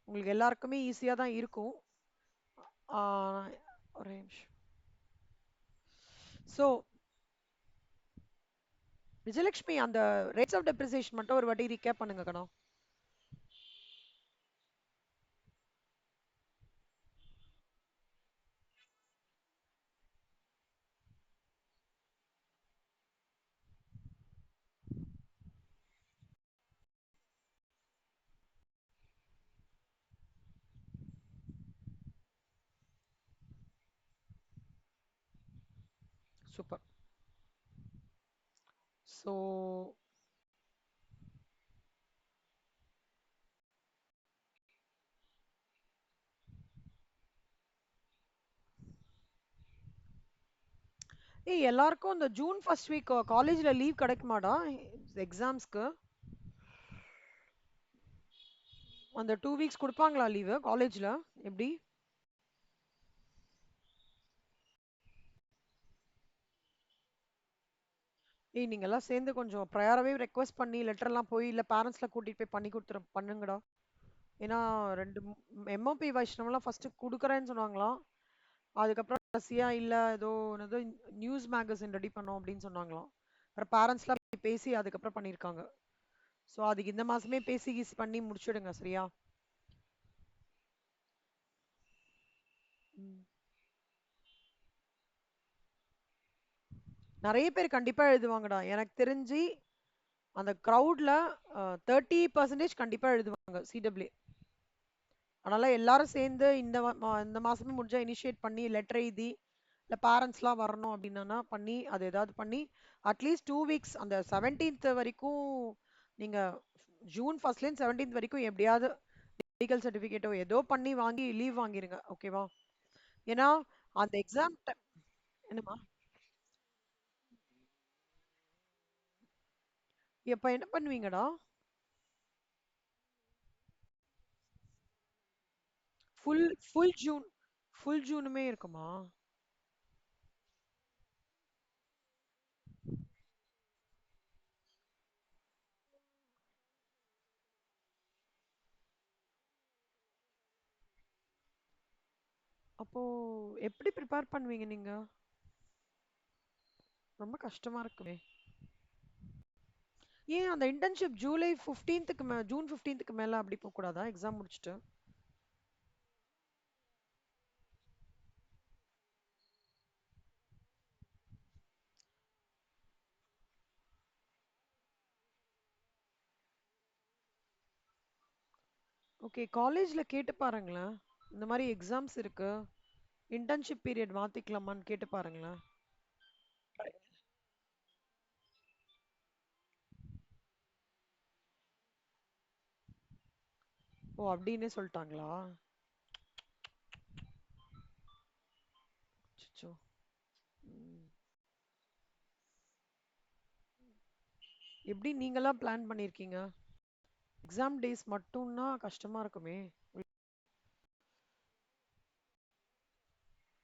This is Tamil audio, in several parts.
உங்களுக்கு எல்லாருக்குமே ஈஸியா தான் இருக்கும். ஆஹ் ஒரே நிமிஷம். ஸோ விஜயலட்சுமி, அந்த ரேட்ஸ் ஆஃப் டெப்ரிசியேஷன் மட்டும் ஒரு வாட்டி ரீகேப் பண்ணுங்க கண்ணா. சூப்பர். ஸோ எல்லாருக்கும் இந்த ஜூன் ஃபர்ஸ்ட் வீக் காலேஜ்ல லீவ் கிடைக்குமாடா எக்ஸாம்ஸ்க்கு? அந்த 2 வீக்ஸ் கொடுப்பாங்களா லீவு காலேஜ்ல? எப்படி? நீங்க எல்லாம் சேர்ந்து கொஞ்சம் ப்ரையராகவே ரெக்வஸ்ட் பண்ணி லெட்டர்லாம் போய் இல்லை பேரண்ட்ஸ்ல கூட்டிட்டு போய் பண்ணி கொடுத்துரு பண்ணுங்கடா. ஏன்னா ரெண்டு எம்ஓபி வைஷ்ணவெல்லாம் ஃபர்ஸ்ட் கொடுக்குறேன்னு சொன்னாங்களாம். அதுக்கப்புறம் கடைசியா இல்ல ஏதோ என்னது நியூஸ் மேகசின் ரெடி பண்ணோம் அப்படின்னு சொன்னாங்களாம். அப்புறம் பேரண்ட்ஸ்லாம் பேசி அதுக்கப்புறம் பண்ணியிருக்காங்க. ஸோ அதுக்கு இந்த மாசமே பேசி கீசி பண்ணி முடிச்சிடுங்க சரியா? ம். நிறைய பேர் கண்டிப்பா எழுதுவாங்கடா எனக்கு தெரிஞ்சு. அந்த க்ரௌட்ல 30% கண்டிப்பா எழுதுவாங்க சிடபிள்யூ. அதனால எல்லாரும் சேர்ந்து இந்த மாசமே முடிஞ்சா இனிஷியேட் பண்ணி லெட்டர் எழுதி இல்லை பேரண்ட்ஸ்லாம் வரணும் அப்படின்னா பண்ணி அது ஏதாவது பண்ணி அட்லீஸ்ட் 2 வீக்ஸ் அந்த 17th வரைக்கும் நீங்க ஜூன் ஃபர்ஸ்ட்லேருந்து 17th வரைக்கும் எப்படியாவது மெடிக்கல் சர்டிஃபிகேட்டோ ஏதோ பண்ணி வாங்கி லீவ் வாங்கிருங்க. ஓகேவா? ஏன்னா அந்த எக்ஸாம் என்னமா எப்ப என்ன பண்ணுவீங்கடா? ஃபுல் ஃபுல் ஜூன் ஃபுல் ஜூனுமே இருக்குமா? அப்போ எப்படி ப்ரிப்பேர் பண்ணுவீங்க நீங்க? ரொம்ப கஷ்டமா இருக்குமே. ஏன் அந்த இன்டர்ன்ஷிப் ஜூலை 15க்கு ஜூன் 15க்கு மேல அப்படி போக கூடாதா எக்ஸாம் முடிச்சுட்டு? ஓகே, காலேஜ்ல கேட்டு பாருங்களேன். இந்த மாதிரி எக்ஸாம்ஸ் இருக்கு, இன்டர்ன்ஷிப் பீரியட் மாத்திக்கலாமான்னு கேட்டு பாருங்களேன். ஓ அப்படின்னு சொல்லிட்டாங்களா? அச்சச்சோ. ம். எப்படி நீங்களாம் பிளான் பண்ணிருக்கீங்க? எக்ஸாம் டேஸ் மட்டும்னா கஷ்டமா இருக்குமே.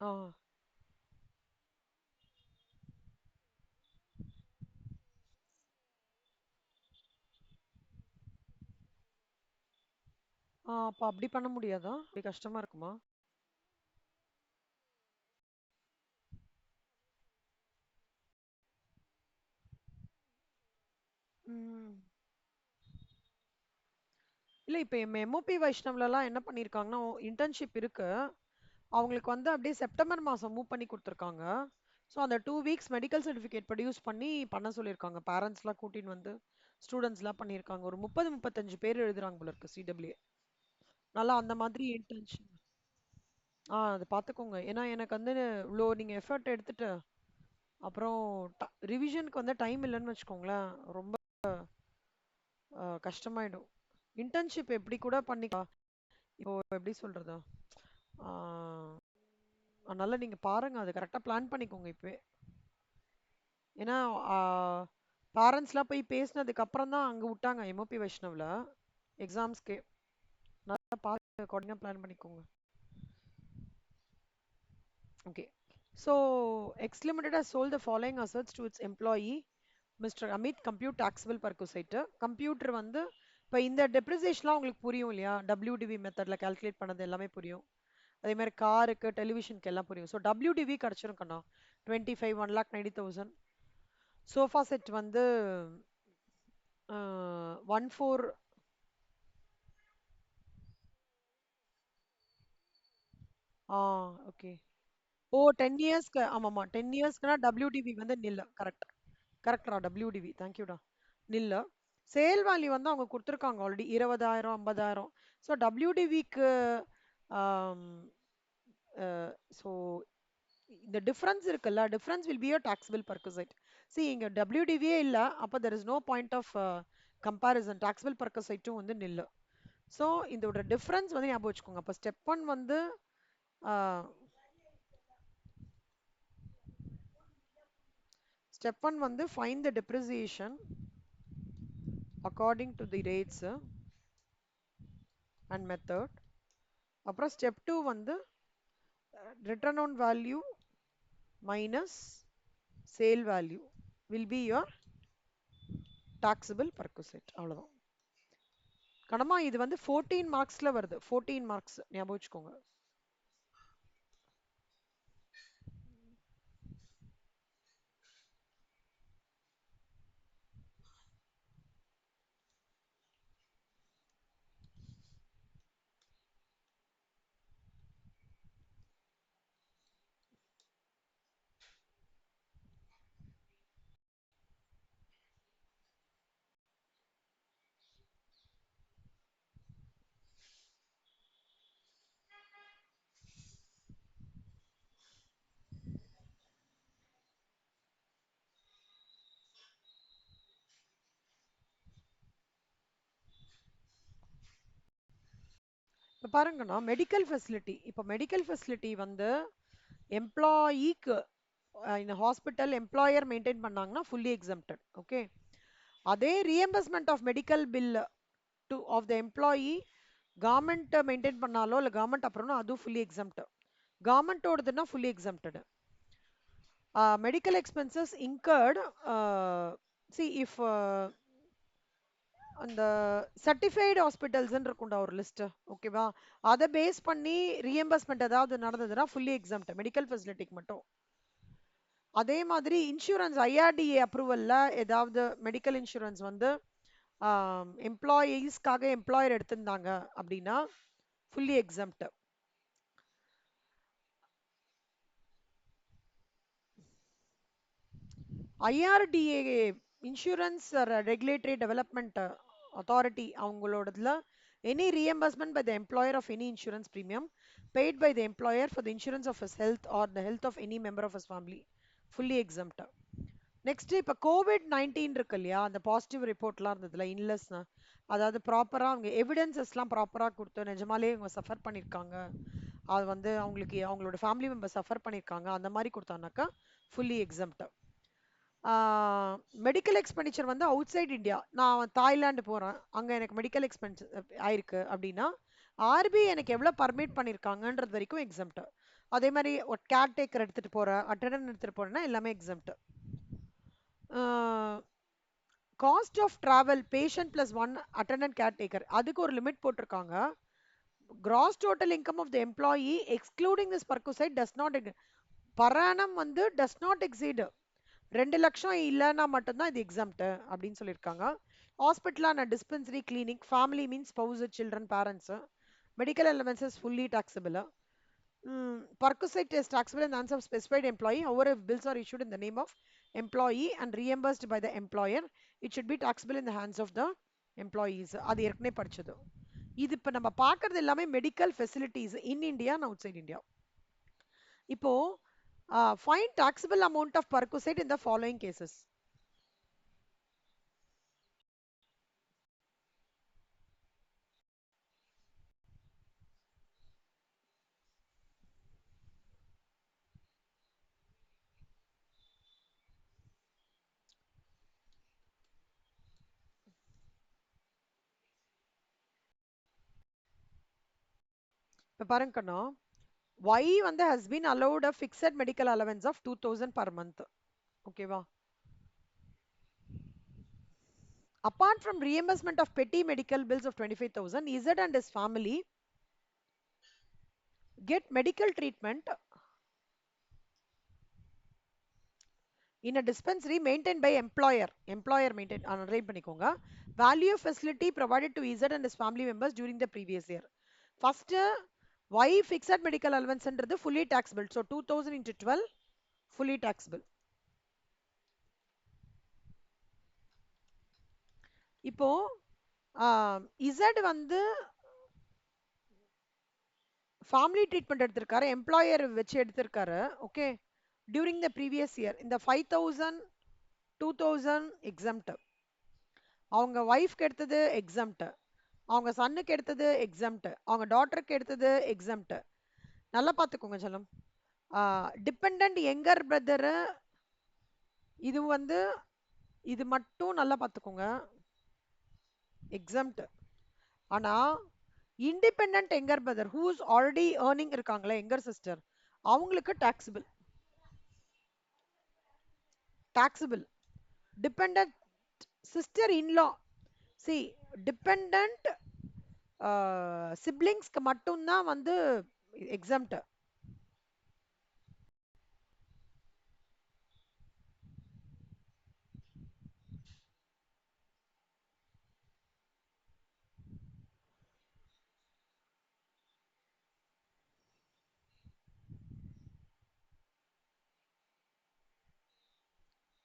ஆ. அப்ப அப்படி பண்ண முடியாதா? அப்படி கஷ்டமா இருக்குமா? ம். இல்ல இப்ப எம்ஓபி வைஷ்ணவ்லலாம் என்ன பண்ணிருக்காங்கன்னா இன்டர்ன்ஷிப் இருக்கு. அவங்களுக்கு வந்து அப்படியே செப்டம்பர் மாசம் மூவ் பண்ணி கொடுத்துருக்காங்க. ஸோ அந்த 2 வீக்ஸ் மெடிக்கல் சர்டிஃபிகேட் ப்ரொடியூஸ் பண்ணி பண்ண சொல்லியிருக்காங்க. பேரண்ட்ஸ்லாம் கூட்டின்னு வந்து ஸ்டூடெண்ட்ஸ்லாம் பண்ணியிருக்காங்க. ஒரு 35 பேர் எழுதுறாங்க போல இருக்கு சிடபிள்யூ. நல்லா அந்த மாதிரி இன்டர்ன்ஷிப். அது பார்த்துக்கோங்க. ஏன்னா எனக்கு வந்து இவ்வளோ நீங்க எஃபர்ட் எடுத்துட்டு அப்புறம் ரிவிஷனுக்கு வந்து டைம் இல்லைன்னு வச்சுக்கோங்களேன். ரொம்ப கஷ்டமாயிடும். இன்டர்ன்ஷிப் எப்படி கூட பண்ணிக்கலாம். இப்போ எப்படி சொல்றது? ஆஹ் அதனால நீங்க பாருங்க, அது கரெக்டா பிளான் பண்ணிக்கோங்க இப்பவே. ஏன்னா பேரண்ட்ஸ்லாம் போய் பேசினதுக்கு அப்புறம் தான் அங்க விட்டாங்க எம்ஓபி வைஷ்ணவ்ல எக்ஸாம்ஸ்க்கு. நல்லா பார்த்து அக்கார்டிங்கா பிளான் பண்ணிக்கோங்க. Okay. So X limited has sold the following assets to its employee Mr. Amit, compute taxable perquisite. Computer வந்து இப்ப இந்த டெப்ரிசியேஷன்லாம் உங்களுக்கு புரியும் இல்லையா? WDV மெத்தட்ல கால்குலேட் பண்ணது எல்லாமே புரியும். அதே மாதிரி காருக்கு டெலிவிஷனுக்கு எல்லாம் புரியும். ஸோ WDV கிடைச்சிரும் கண்ணா. 25 1,90,000. சோஃபா செட் வந்து 14. ஆ ஓகே. ஓ 10 இயர்ஸ்க்கு ஆமாமா 10 இயர்ஸ்க்குனா WDV வந்து நில். கரெக்ட். கரெக்டா WDV. தேங்க்யூடா. நில். சேல் வேல்யூ வந்து அவங்க கொடுத்துருக்காங்க ஆல்ரெடி 20,000 50,000. ஸோ WDVக்கு ஸோ இந்த டிஃபரன்ஸ் இருக்குல்ல, difference will be a taxable perquisite. See இங்க WDVயே இல்ல, அப்ப there is no point of comparison. Taxable பர்கசைட்டும் வந்து நில்லு. ஸோ இதோட டிஃபரன்ஸ் வந்து ஞாபகம் வச்சுக்கோங்க. அப்ப ஸ்டெப் ஒன் வந்து ஸ்டெப் ஒன் வந்து find the depreciation according to the rates and method. அப்புறம் ஸ்டெப் டூ வந்து return on value minus sale value will be your taxable perquisite. அவ்வளவுதான் கணமா. இது வந்து 14 மார்க்ஸ்ல வருது. 14 மார்க்ஸ் ஞாபகம் வச்சுக்கோங்க. இப்ப பாருங்கண்ணா, மெடிக்கல் ஃபெசிலிட்டி. இப்ப மெடிக்கல் ஃபெசிலிட்டி வந்து எம்ப்ளாயிக்கு இந்த ஹாஸ்பிட்டல் எம்ப்ளாயர் மெயின்டைன் பண்ணாங்கன்னா ஃபுல்லி எக்ஸம்டட். ஓகே. அதே reimbursement of medical bill to of the employee government maintain பண்ணாலோ இல்லை கவர்மெண்ட் அப்புறம்னா அதுவும் ஃபுல்லி எக்ஸம்ட். கவர்மெண்டோடதுன்னா fully exempted. Medical expenses incurred see if அந்த சர்டிஃபைடு ஹாஸ்பிட்டல்ஸ்ன்னு இருக்கும்டா ஒரு லிஸ்ட். ஓகேவா? அதை பேஸ் பண்ணி ரீஎம்பர்ஸ்மெண்ட் ஏதாவது நடந்ததுன்னா ஃபுல்லி எக்ஸம்ட் மெடிக்கல் ஃபெசிலிட்டிக்கு மட்டும். அதே மாதிரி இன்சூரன்ஸ் IRDA அப்ரூவல்ல ஏதாவது மெடிக்கல் இன்சூரன்ஸ் வந்து எம்ப்ளாயீஸ்க்காக எம்ப்ளாயர் எடுத்திருந்தாங்க அப்படின்னா fully exempt. IRDA insurance regulatory development authority அவங்களோடதுல any reimbursement by the employer of any insurance premium paid by the employer for the insurance of his health or the health of any member of his family fully exempt. Next இப்போ COVID-19 இருக்கு இல்லையா, அந்த பாசிட்டிவ் ரிப்போர்ட்லாம் இருந்ததுல இன்லெஸ்னா, அதாவது ப்ராப்பரா அவங்க எவிடன்சஸ்லாம் ப்ராப்பரா கொடுத்து நிஜமாலே இவங்க சஃபர் பண்ணியிருக்காங்க, அது வந்து அவங்களுக்கு அவங்களோட ஃபேமிலி மெம்பர் சஃபர் பண்ணியிருக்காங்க அந்த மாதிரி கொடுத்தானாக்கா ஃபுல்லி எக்ஸம்ட். மெடிக்கல் எக்ஸ்பெண்டிச்சர் வந்து அவுட் சைட் இந்தியா, நான் தாய்லாந்து போகிறேன், அங்கே எனக்கு மெடிக்கல் எக்ஸ்பென்ஸ் ஆயிருக்கு அப்படின்னா RBI எனக்கு எவ்வளோ பர்மிட் பண்ணியிருக்காங்கன்றது வரைக்கும் எக்ஸம்ட். அதே மாதிரி ஒரு கேர்டேக்கர் எடுத்துகிட்டு போகிறேன், அட்டெண்டன்ட் எடுத்துகிட்டு போகிறேன்னா எல்லாமே exempt. Cost of travel patient plus one attendant caretaker அதுக்கு ஒரு லிமிட் போட்டிருக்காங்க. Gross total income of the employee excluding this perquisite does not per annum வந்து டஸ் நாட் எக்ஸீட் 2 லட்சம் இல்லைன்னா மட்டும்தான் இது எக்ஸாம்ட் அப்படின்னு சொல்லியிருக்காங்க. ஹாஸ்பிட்டலான dispensary clinic family means spouse children parents medical allowances fully taxable. Perquisite is taxable in the hands of specified employee. However, if bills are issued in the name of employee and reimbursed by the employer, it should be taxable in the hands of the employees. அது ஏற்கனவே படிச்சது. இது இப்போ நம்ம பார்க்கறது எல்லாமே medical facilities in India and outside India. இப்போ fine taxable amount of perquisite in the following cases. இப்போ பாருங்க கண்ணா, Y வந்து has been allowed a fixed medical allowance of 2000 per month. ஓகேவா? Apart from reimbursement of petty medical bills of 25,000, Z and his family get medical treatment in a dispensary maintained by employer maintain underline பண்ணிக்கோங்க. Value facility provided to Z and his family members during the previous year. First, why fixed medical allowance ன்றது fully taxable. So 2000 into 12 fully taxable. இப்போ Z வந்து ஃபேமிலி ட்ரீட்மெண்ட் எடுத்திருக்காரு, எம்ப்ளாயர் வச்சு எடுத்திருக்காரு. Okay, during the previous year இந்த 5000 2000 எக்ஸம்ட், அவங்க ஒய்ஃப்க்கு எடுத்தது எக்ஸம்ட், அவங்க சன்னுக்கு எடுத்தது எக்ஸம்ட், அவங்க டாட்டருக்கு எடுத்தது எக்ஸம்ட். நல்லா பார்த்துக்கோங்க செல்லம். டிபெண்ட் யங்கர் பிரதரு இது வந்து இது மட்டும் நல்லா பார்த்துக்கோங்க எக்ஸம்ட். ஆனா independent younger brother whose already earning இருக்காங்களே யங்கர் சிஸ்டர், அவங்களுக்கு taxable. Taxable dependent sister in law, சி டிபெண்டன்ட் சிப்ளிங்ஸ்க்கு மட்டும்தான் வந்து எக்ஸம்ட்.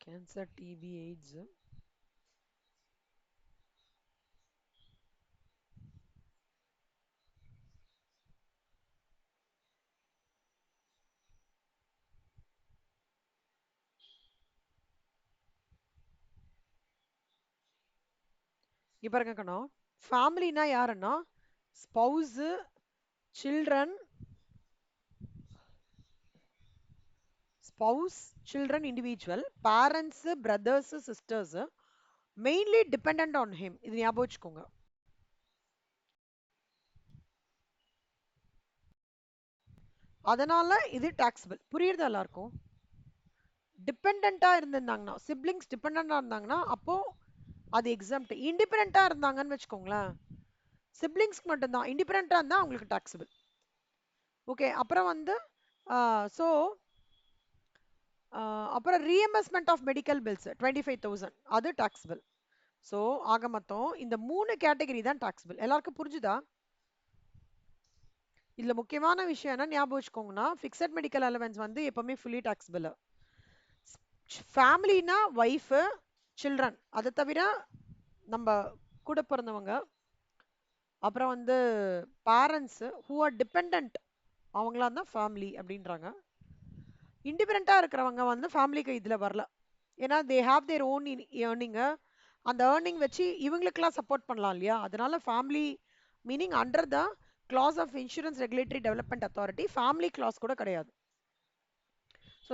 Cancer, DP, AIDS. இப்ப இருக்கணும் ஃபேமிலினா யாருன்னா spouse, children, spouse, children, individual, parents, brothers, sisters, mainly dependent on him. இது ஞாபகம் வச்சுக்கோங்க. அதனால இது டாக்ஸபிள். புரியுறது எல்லாருக்கும்? டிபெண்டா இருந்திருந்தாங்கன்னா, சிப்ளிங்ஸ் டிபெண்டா இருந்தாங்கன்னா அப்போ அது எக்ஸாம்ட். இண்டிபெண்டா இருந்தாங்கன்னு வச்சுக்கோங்களேன், சிப்ளிங்ஸ்க்கு மட்டும்தான். இண்டிபெண்டா இருந்தா அவங்களுக்கு டாக்ஸபிள். ஓகே, அப்புறம் வந்து ஸோ அப்புறம் ரீஎம்பர்ஸ்மெண்ட் ஆஃப் மெடிக்கல் பில்ஸ் 25,000 அது டாக்ஸபிள். ஸோ ஆக மொத்தம் இந்த 3 கேட்டகரி தான் டாக்ஸபிள். எல்லாருக்கும் புரிஞ்சுதா? இதுல முக்கியமான விஷயம் என்ன ஞாபகம் வச்சுக்கோங்கன்னா, ஃபிக்ஸட் மெடிக்கல் அலவன்ஸ் வந்து எப்பவுமே ஃபுல்லி டாக்ஸபிள். ஃபேமிலினா ஒய்ஃப், சில்ட்ரன், அதை தவிர நம்ம கூட பிறந்தவங்க, அப்புறம் வந்து பேரண்ட்ஸ் ஹூ ஆர் டிபெண்ட், அவங்களா தான் ஃபேமிலி அப்படின்றாங்க. இண்டிபெண்டா இருக்கிறவங்க வந்து ஃபேமிலிக்கு இதுல வரல. ஏன்னா they have their own earning. அந்த ஏர்னிங் வச்சு இவங்களுக்கெல்லாம் சப்போர்ட் பண்ணலாம் இல்லையா? அதனால family meaning under the clause of insurance regulatory development authority, family clause கூட கிடையாது. ஸோ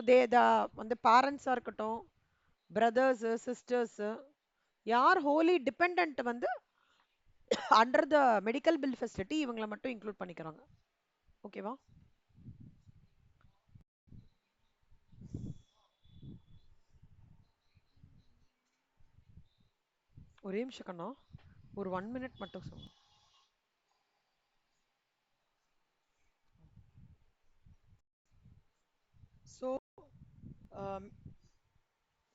வந்து பேரண்ட்ஸாக இருக்கட்டும், பிரதர்ஸு, சிஸ்டர்ஸு, யார் ஹோலி டிபெண்ட் வந்து under the medical bill facility இவங்களை மட்டும் இன்க்ளூட் பண்ணிக்கிறாங்க. ஓகேவா? ஒரே நிமிஷம் கண்ணா, ஒரு 1 minute மட்டும் சொல்லுங்க. So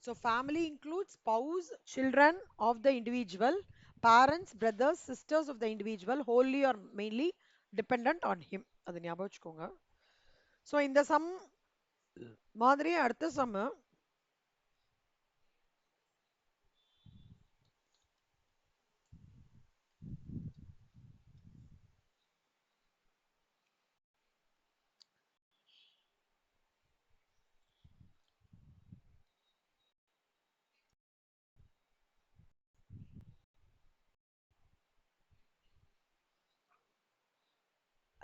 so family includes spouse, children of the individual, parents, brothers, sisters of the individual, wholly or mainly dependent on him. அது ஞாபகம் வச்சுக்கோங்க. ஸோ இந்த சம் மாதிரி அடுத்த some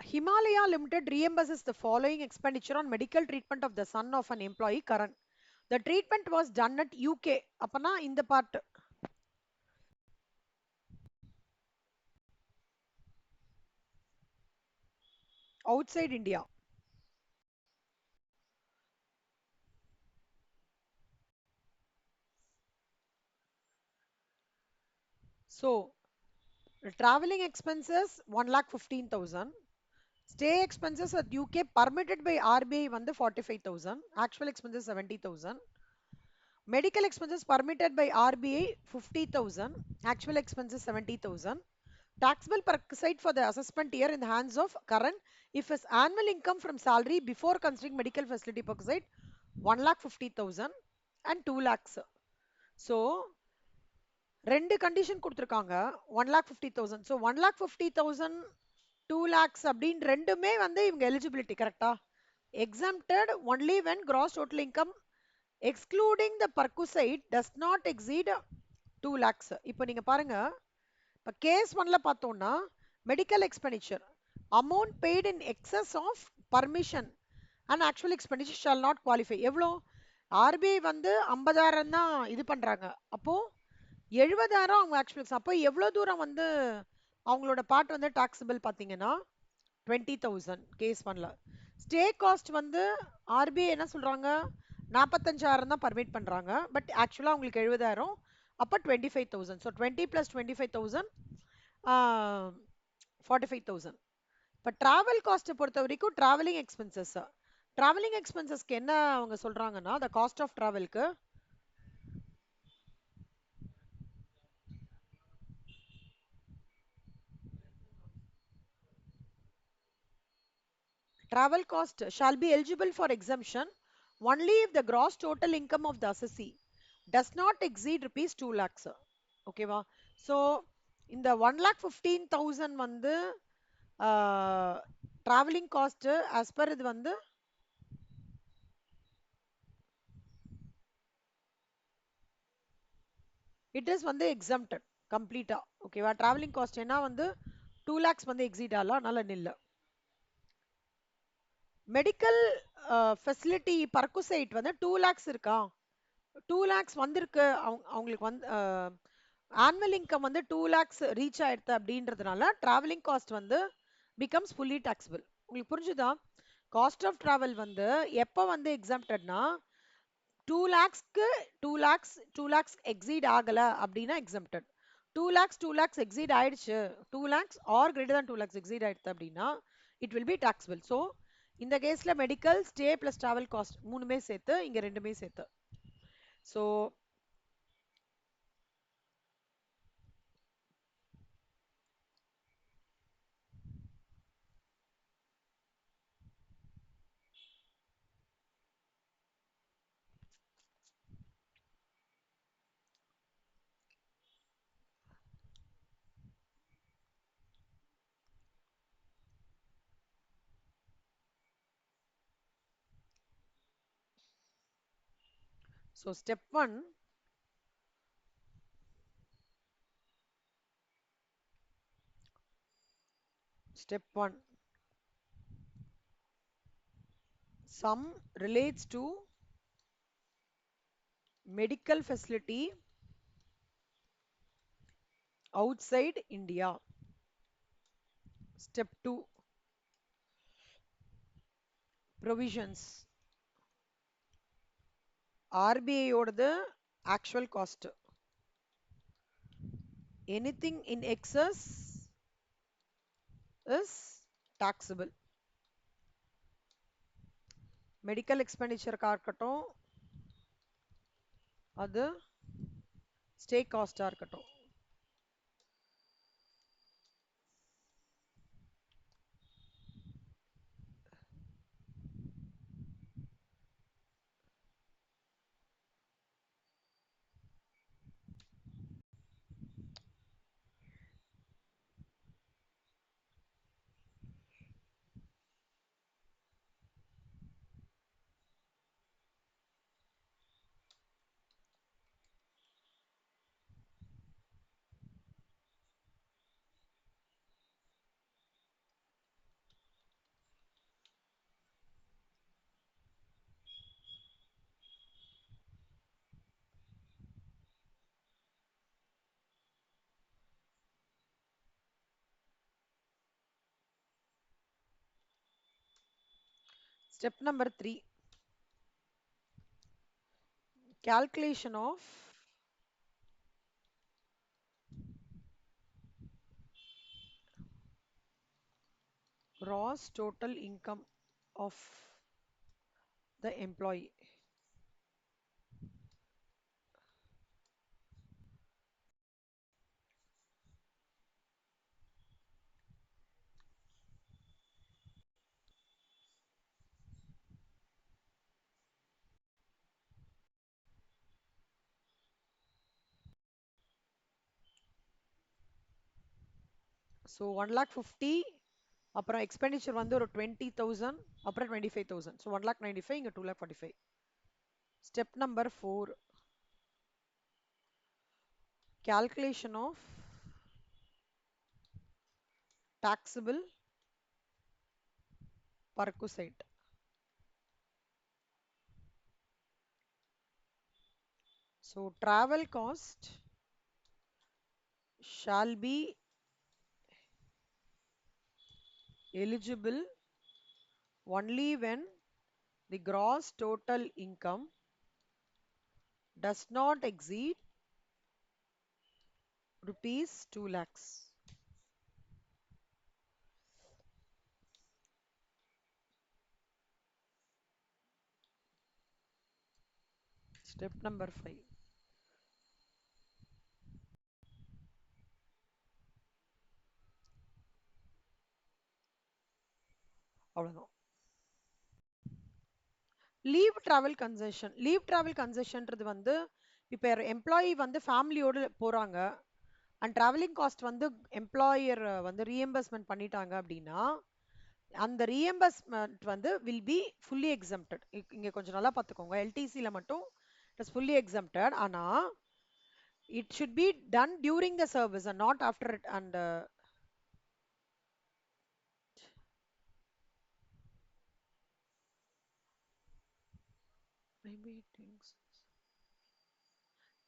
Himalaya Limited reimburses the following expenditure on medical treatment of the son of an employee, Karan. The treatment was done at UK. அப்பனா இந்த part outside India. traveling expenses 1,15,000. Stay expenses at UK permitted by RBI வந்து 45,000. Actual expenses 70,000. Medical expenses permitted by RBI 50,000. Actual expenses 70,000. Taxable per site for the assessment year in the hands of current if his annual income from salary before considering medical facility per site 1,50,000 and 2 lakhs. So ரெண்டு கண்டிஷன் கொடுத்துருக்காங்க 1,50,000. ஸோ 1,50,000 2 lakhs அப்படின்னு ரெண்டுமே வந்து இவங்க எலிஜிபிலிட்டி கரெக்டா? exempted only when gross total income excluding the perquisite does not exceed 2 lakhs. இப்போ நீங்க பாருங்க, இப்போ கேஸ் ஒன்ல பார்த்தோம்னா medical expenditure amount paid in excess of permission and actual expenditure shall not qualify. எவ்வளோ? ஆர்பிஐ வந்து 50,000 தான் இது பண்றாங்க. அப்போ 70,000 அவங்க ஆக்சுவல். அப்போ எவ்வளோ தூரம் வந்து அவங்களோட பார்ட் வந்து டாக்ஸபிள் பார்த்தீங்கன்னா 20,000 கேஸ் ஒன்ல. ஸ்டே காஸ்ட் வந்து ஆர்பிஐ என்ன சொல்றாங்க, 45,000 தான் பர்மிட் பண்றாங்க. பட் ஆக்சுவலா அவங்களுக்கு 70,000. அப்போ 25,000. ஸோ 20 + 25,000 45,000. இப்போ டிராவல் காஸ்ட்டை பொறுத்த வரைக்கும் டிராவலிங் எக்ஸ்பென்சஸ். டிராவலிங் எக்ஸ்பென்சஸ்க்கு என்ன அவங்க சொல்றாங்கன்னா, த காஸ்ட் ஆஃப் டிராவல்க்கு travel cost shall be eligible for exemption only if the gross total income of the assessee does not exceed rupees 2 lakhs. ஓகேவா? ஸோ இந்த 1,15,000 வந்து டிராவலிங் காஸ்ட் ஆஸ் பர் இது வந்து இட் இஸ் வந்து எக்ஸம்டட் கம்ப்ளீட்டா. ஓகேவா? டிராவலிங் காஸ்ட் என்ன வந்து 2 lakhs வந்து எக்ஸீட் ஆகலாம், அதனால நில்ல. மெடிக்கல் ஃபெசிலிட்டி பர்குசைட் வந்து 2 lakhs இருக்கா, 2 lakhs வந்திருக்கு அவங்களுக்கு வந்து ஆனுவல் இன்கம் வந்து 2 lakhs ரீச் ஆயிடுது அப்படின்றதுனால டிராவலிங் காஸ்ட் வந்து பிகம்ஸ் ஃபுல்லி டாக்ஸபிள். உங்களுக்கு புரிஞ்சுதா? காஸ்ட் ஆஃப் டிராவல் வந்து எப்போ வந்து எக்ஸாம்டட்னா 2 lakhsக்கு 2 lakhs எக்ஸீட் ஆகல அப்படின்னா எக்ஸம்டட். 2 lakhs எக்ஸீட் ஆயிடுச்சு, 2 lakhs or greater than 2 lakhs exceed ஆயிடுது அப்படின்னா it will be taxable. So இந்த கேஸ்ல medical stay plus travel cost மூணுமே சேர்த்து, இங்க ரெண்டுமே சேர்த்து. So So step 1, sum relates to medical facility outside India. Step 2, provisions. RBI ஓடது actual cost. Anything in excess is taxable. Medical எக்ஸ்பெண்டிச்சருக்கா இருக்கட்டும், அது ஸ்டே காஸ்டா இருக்கட்டும். Step number 3, calculation of Gross total income of the employee. So 1,50,000 அப்புறம் எக்ஸ்பெண்டிச்சர் வந்து ஒரு 20,000 அப்புறம் 25,000. So 1,95,000 இங்க 2,45,000. Step number 4, calculation of taxable perquisite. So travel cost shall be eligible only when the gross total income does not exceed rupees 2 lakhs. Step number 5. அவ்வளவுதான். Leave travel concession. Leave travel கன்செஷன்றது வந்து இப்போ எம்ப்ளாயி வந்து ஃபேமிலியோடு போறாங்க அண்ட் டிராவலிங் காஸ்ட் வந்து எம்ப்ளாயர் வந்து ரீஎம்பர்ஸ்மெண்ட் பண்ணிட்டாங்க அப்படின்னா அந்த ரீஎம்பர்ஸ்மெண்ட் வந்து வில் பி ஃபுல்லி எக்ஸம்டட். இங்க கொஞ்சம் நல்லா பார்த்துக்கோங்க, எல்டிசியில மட்டும் இட் இஸ் ஃபுல்லி எக்ஸம்டட். ஆனா it should be done during the service and not after it. And maybe things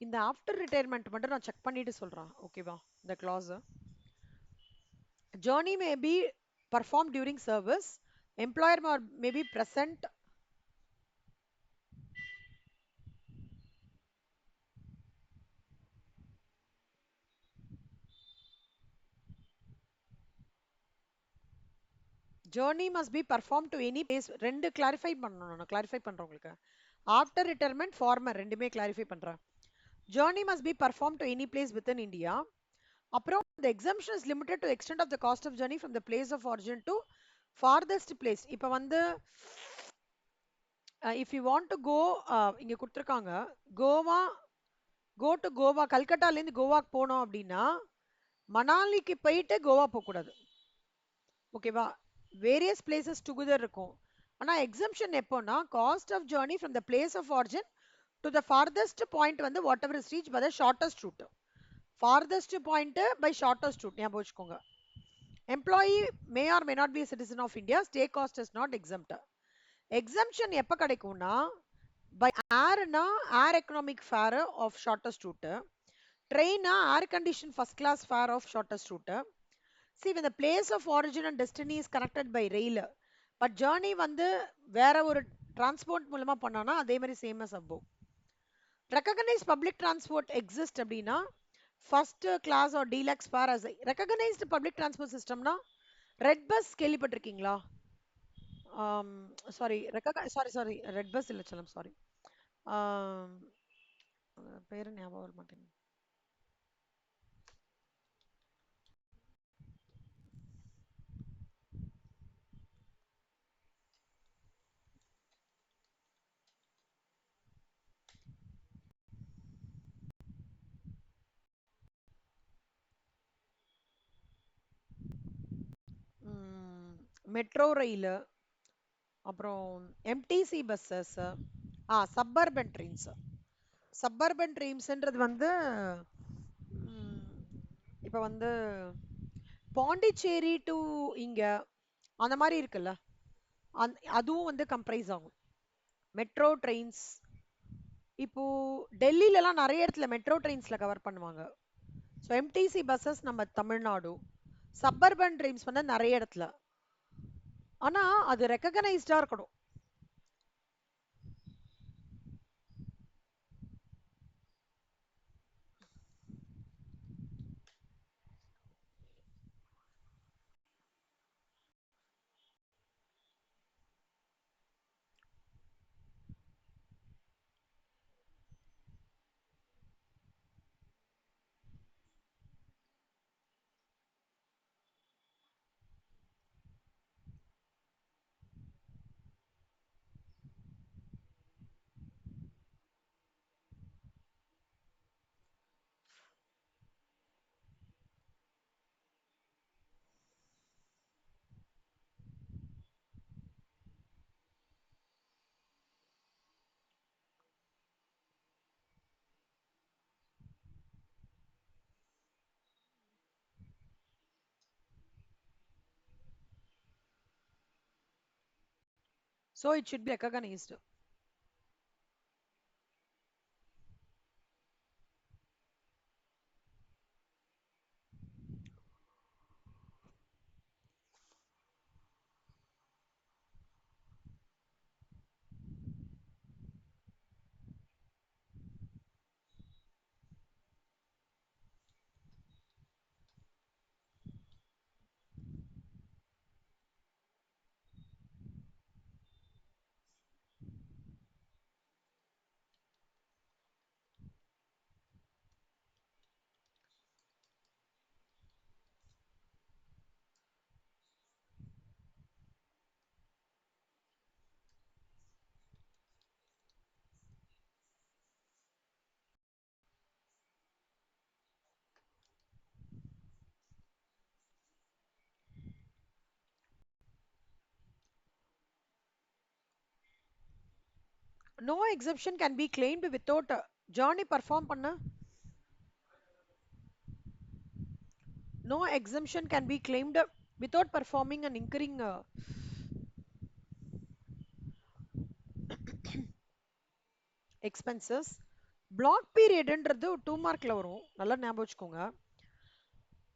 இந்த ஆஃப்டர் ரிட்டையர்மெண்ட் மட்டும் நான் செக் பண்ணிட்டு சொல்றேன், ஓகேவா? இந்த clause journey may be performed during service, employer may be present journey must be performed to any place. ரெண்டு கிளாரிஃபை பண்ணணும், நான் கிளாரிஃபை பண்றேன் உங்களுக்கு. ஆஃப்டர் ரிட்டையர்மெண்ட் ஃபார்மர் ரெண்டுமே கிளாரிஃபை பண்றேன். journey must be performed to any place within India. அப்புறம் the exemption is limited to the extent of the cost of journey from the place of origin to farthest place. இப்போ வந்து if you want to go இங்க கொடுத்துருக்காங்க கோவா, கோ டு கோவா, கல்கட்டாலேருந்து கோவாக்கு போனோம் அப்படின்னா மணாலிக்கு போயிட்டு கோவா போகக்கூடாது, ஓகேவா? வேரியஸ் பிளேசஸ் டுகெதர் இருக்கும். ஆனா எக்ஸம்ஷன் எப்போனா cost of journey from the place of origin to the farthest point வந்து whatever is reach by the shortest route. farthest point by shortest route ஞாபகம் வச்சுக்கோங்க. Employee may or may not be citizen of India, stay cost is not exempt. Exemption எப்போ கிடைக்கும்னா பை ஏர்னா air economic fare of shortest route, ட்ரெயினா air condition first class fare of shortest route. See, when the place of origin and destiny is connected by rail, but journey வந்து வேற ஒரு டிரான்ஸ்போர்ட் மூலமா பண்ணானா அதே மாதிரி same as above. Recognized public transport exist அப்படின்னா first class or deluxe fare as recognized public transport systemனா ரெட் பஸ் கேள்விப்பட்டிருக்கீங்களா? சாரி சாரி ரெட் பஸ் இல்ல செல்லம், சாரி பேரு ஞாபகம் வர மாட்டேங்குது. மெட்ரோ ரயில், அப்புறம் MTC buses, suburban trains. Suburban ட்ரெயின்ஸ்ன்றது வந்து இப்போ வந்து பாண்டிச்சேரி டு இங்க அந்த மாதிரி இருக்குல்ல, அதுவும் வந்து கம்ப்ரைஸ் ஆகும். மெட்ரோ ட்ரெயின்ஸ் இப்போ டெல்லிலலாம் நிறைய இடத்துல மெட்ரோ ட்ரெயின்ஸ்ல கவர் பண்ணுவாங்க. ஸோ எம்டிசி பஸ்ஸஸ் நம்ம தமிழ்நாடு, சப்பர்பன் ட்ரெயின்ஸ் வந்து நிறைய இடத்துல. ஆனா அது ரெக்கக்னைஸ்டா இருக்கணும். So it should be recognized. No exemption can be claimed without journey perform பண்ண. No exemption can be claimed without performing and incurring expenses. Block periodன்றது 2 மார்க்ல வரும். நல்லா ஞாபகம் வச்சுக்கோங்க.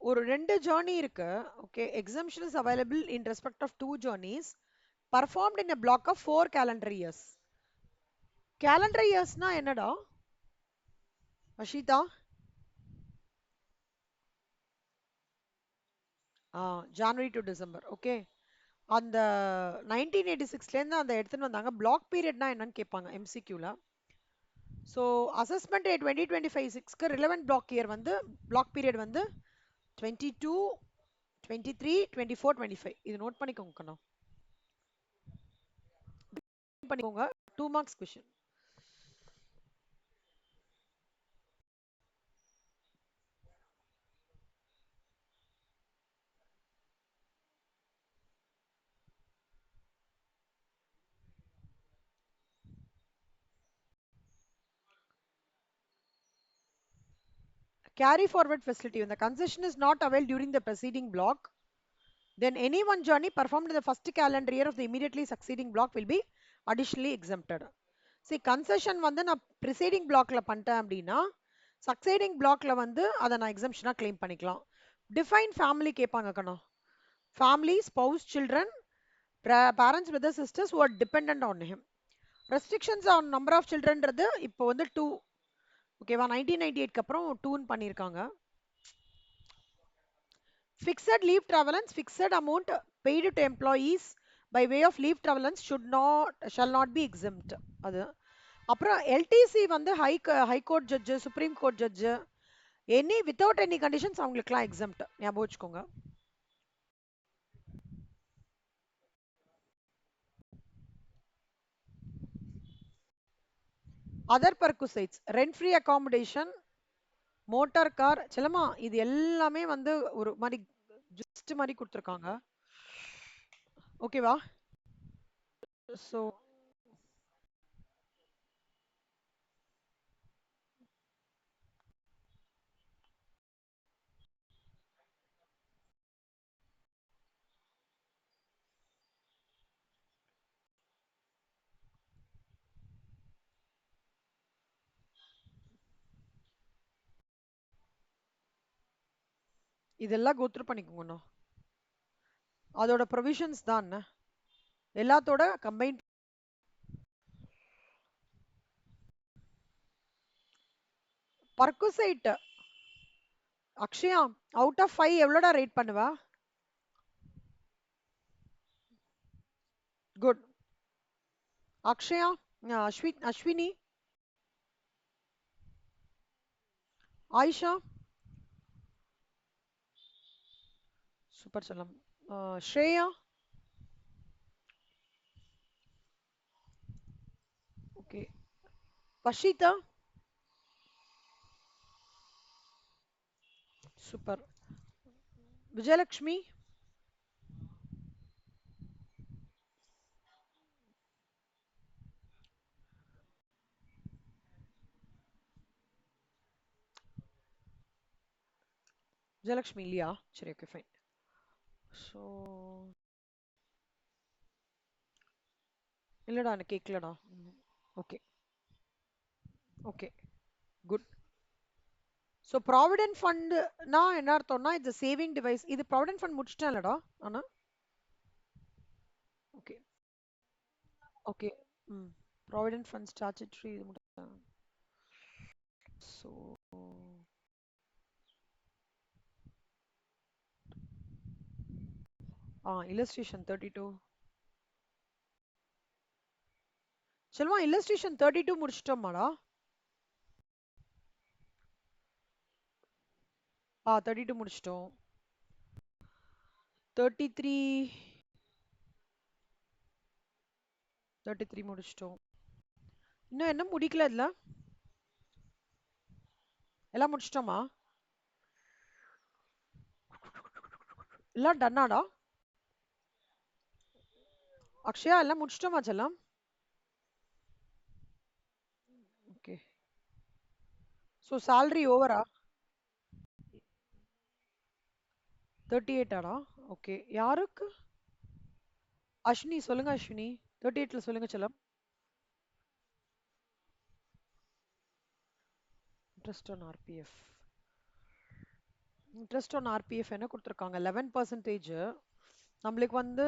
ஒரு ரெண்டு ஜர்னி இருக்கு. Okay, exemption is available in respect of two journeys performed in a block of 4 calendar years. Calendar yearsனா என்னடா? Ashitha? January to December. Okay. அந்த 1986லேருந்து அந்த எடுத்துன்னு வந்தாங்க. பிளாக் பீரியட்னா என்னன்னு கேட்பாங்க எம்சிக்யூல. ஸோ அசஸ்மெண்ட் 2025-6க்கு ரிலவெண்ட் பிளாக் இயர் வந்து பிளாக் பீரியட் வந்து 22, 23, 24, 25. இது நோட் பண்ணிக்கோங்க கண்ணா. பண்ணிக்கோங்க. 2 marks question. Carry forward facility. When the concession is not availed during the preceding block, then any one journey performed in the first calendar year of the immediately succeeding block will be additionally exempted. See, concession வந்து நான் preceding blockல பண்ணிட்டேன் அப்படின்னா succeeding blockல வந்து அதை நான் exemptionஆ claim பண்ணிக்கலாம். Define family கேட்பாங்க கண்ணா. Family, spouse, children, parents, brothers, sisters who are dependent on him. Restrictions on number of childrenன்றது இப்போ வந்து 2. ஓகேவா? 1998க்கு அப்புறம் 2ன்னு பண்ணியிருக்காங்க. Fixed leave travelance, fixed amount paid to employees by way of leave travelance shall not be exempt. அது அப்புறம் எல்டிசி வந்து high court judge, supreme court judge, any without any conditions அவங்களுக்குலாம் எக்ஸம்ட். ஞாபகம் வச்சுக்கோங்க. Other perquisites, rent free accommodation, motor car. செல்லமா இது எல்லாமே வந்து ஒரு மாதிரி ஜஸ்ட் மாதிரி கொடுத்துருக்காங்க. ஓகேவா? ஸோ இதெல்லாம் கோத்ரூ பண்ணிக்கோங்கண்ணா. அதோட ப்ரொவிஷன்ஸ் தான் எல்லாத்தோட combine. Perquisite Akshaya out of 5 எவ்வளோடா ரேட் பண்ணுவா? குட். அக்ஷயா, அஸ்வினி, ஆயிஷா, சூப்பர் செல்லம், ஸ்ரேயா, ஓகே, வஷிதா, சூப்பர், விஜயலக்ஷ்மி, விஜயலக்ஷ்மி இல்லையா? சரி, ஓகே, ஃபைன். ஸோ இல்லடா எனக்கு கேட்கலடா. Okay okay good. So provident ஃபண்ட்னா என்ன அர்த்தம்னா இது சேவிங் டிவைஸ். இது ப்ராவிடென்ட் ஃபண்ட் முடிச்சிட்டேன்லடா. ஆனா ஓகே ஓகே. ம். ப்ராவிடென்ட் ஃபண்ட் ஸ்டாச்சுட்டரி இது முடிச்சிட்டேன். So illustration 32. செல்வா இல்லஸ்ட்ரேஷன் 32 முடிச்சிட்டோமாடா? 32 முடிச்சிட்டோம். 33 33 முடிச்சிட்டோம். இன்னும் என்ன முடிக்கல இதுல? எல்லாம் முடிச்சிட்டோமா? எல்லாம் டன்னாடா? அக்ஷயா எல்லாம் முடிச்சிட்டோமா செல்லம்? ஓகே. ஸோ salary ஓவரா? 38 ஆடா? ஓகே. யாருக்கு? அஸ்வினி சொல்லுங்க அஸ்வினி. 38ல சொல்லுங்க செல்லம். Interest on RPF. Interest on RPF என்ன கொடுத்துருக்காங்க? 11%. நம்மளுக்கு வந்து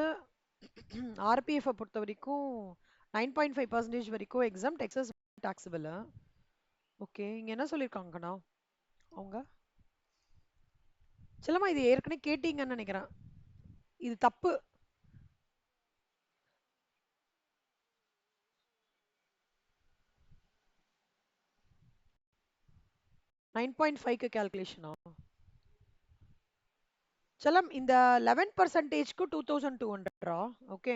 ஆர்பிஎஃப் பொறுத்த வரைக்கும் 9.5% வரைக்கும் எக்ஸாம் டெக்ஸஸ் டாக்ஸபிள். ஓகே இங்க என்ன சொல்லியிருக்காங்கண்ணா அவங்க? செல்லம்மா இது ஏற்கனவே கேட்டீங்கன்னு நினைக்கிறேன். இது தப்பு. 9.5க்கு கால்குலேஷனா? செல்லம் இந்த 11%க்கு 2200. ஓகே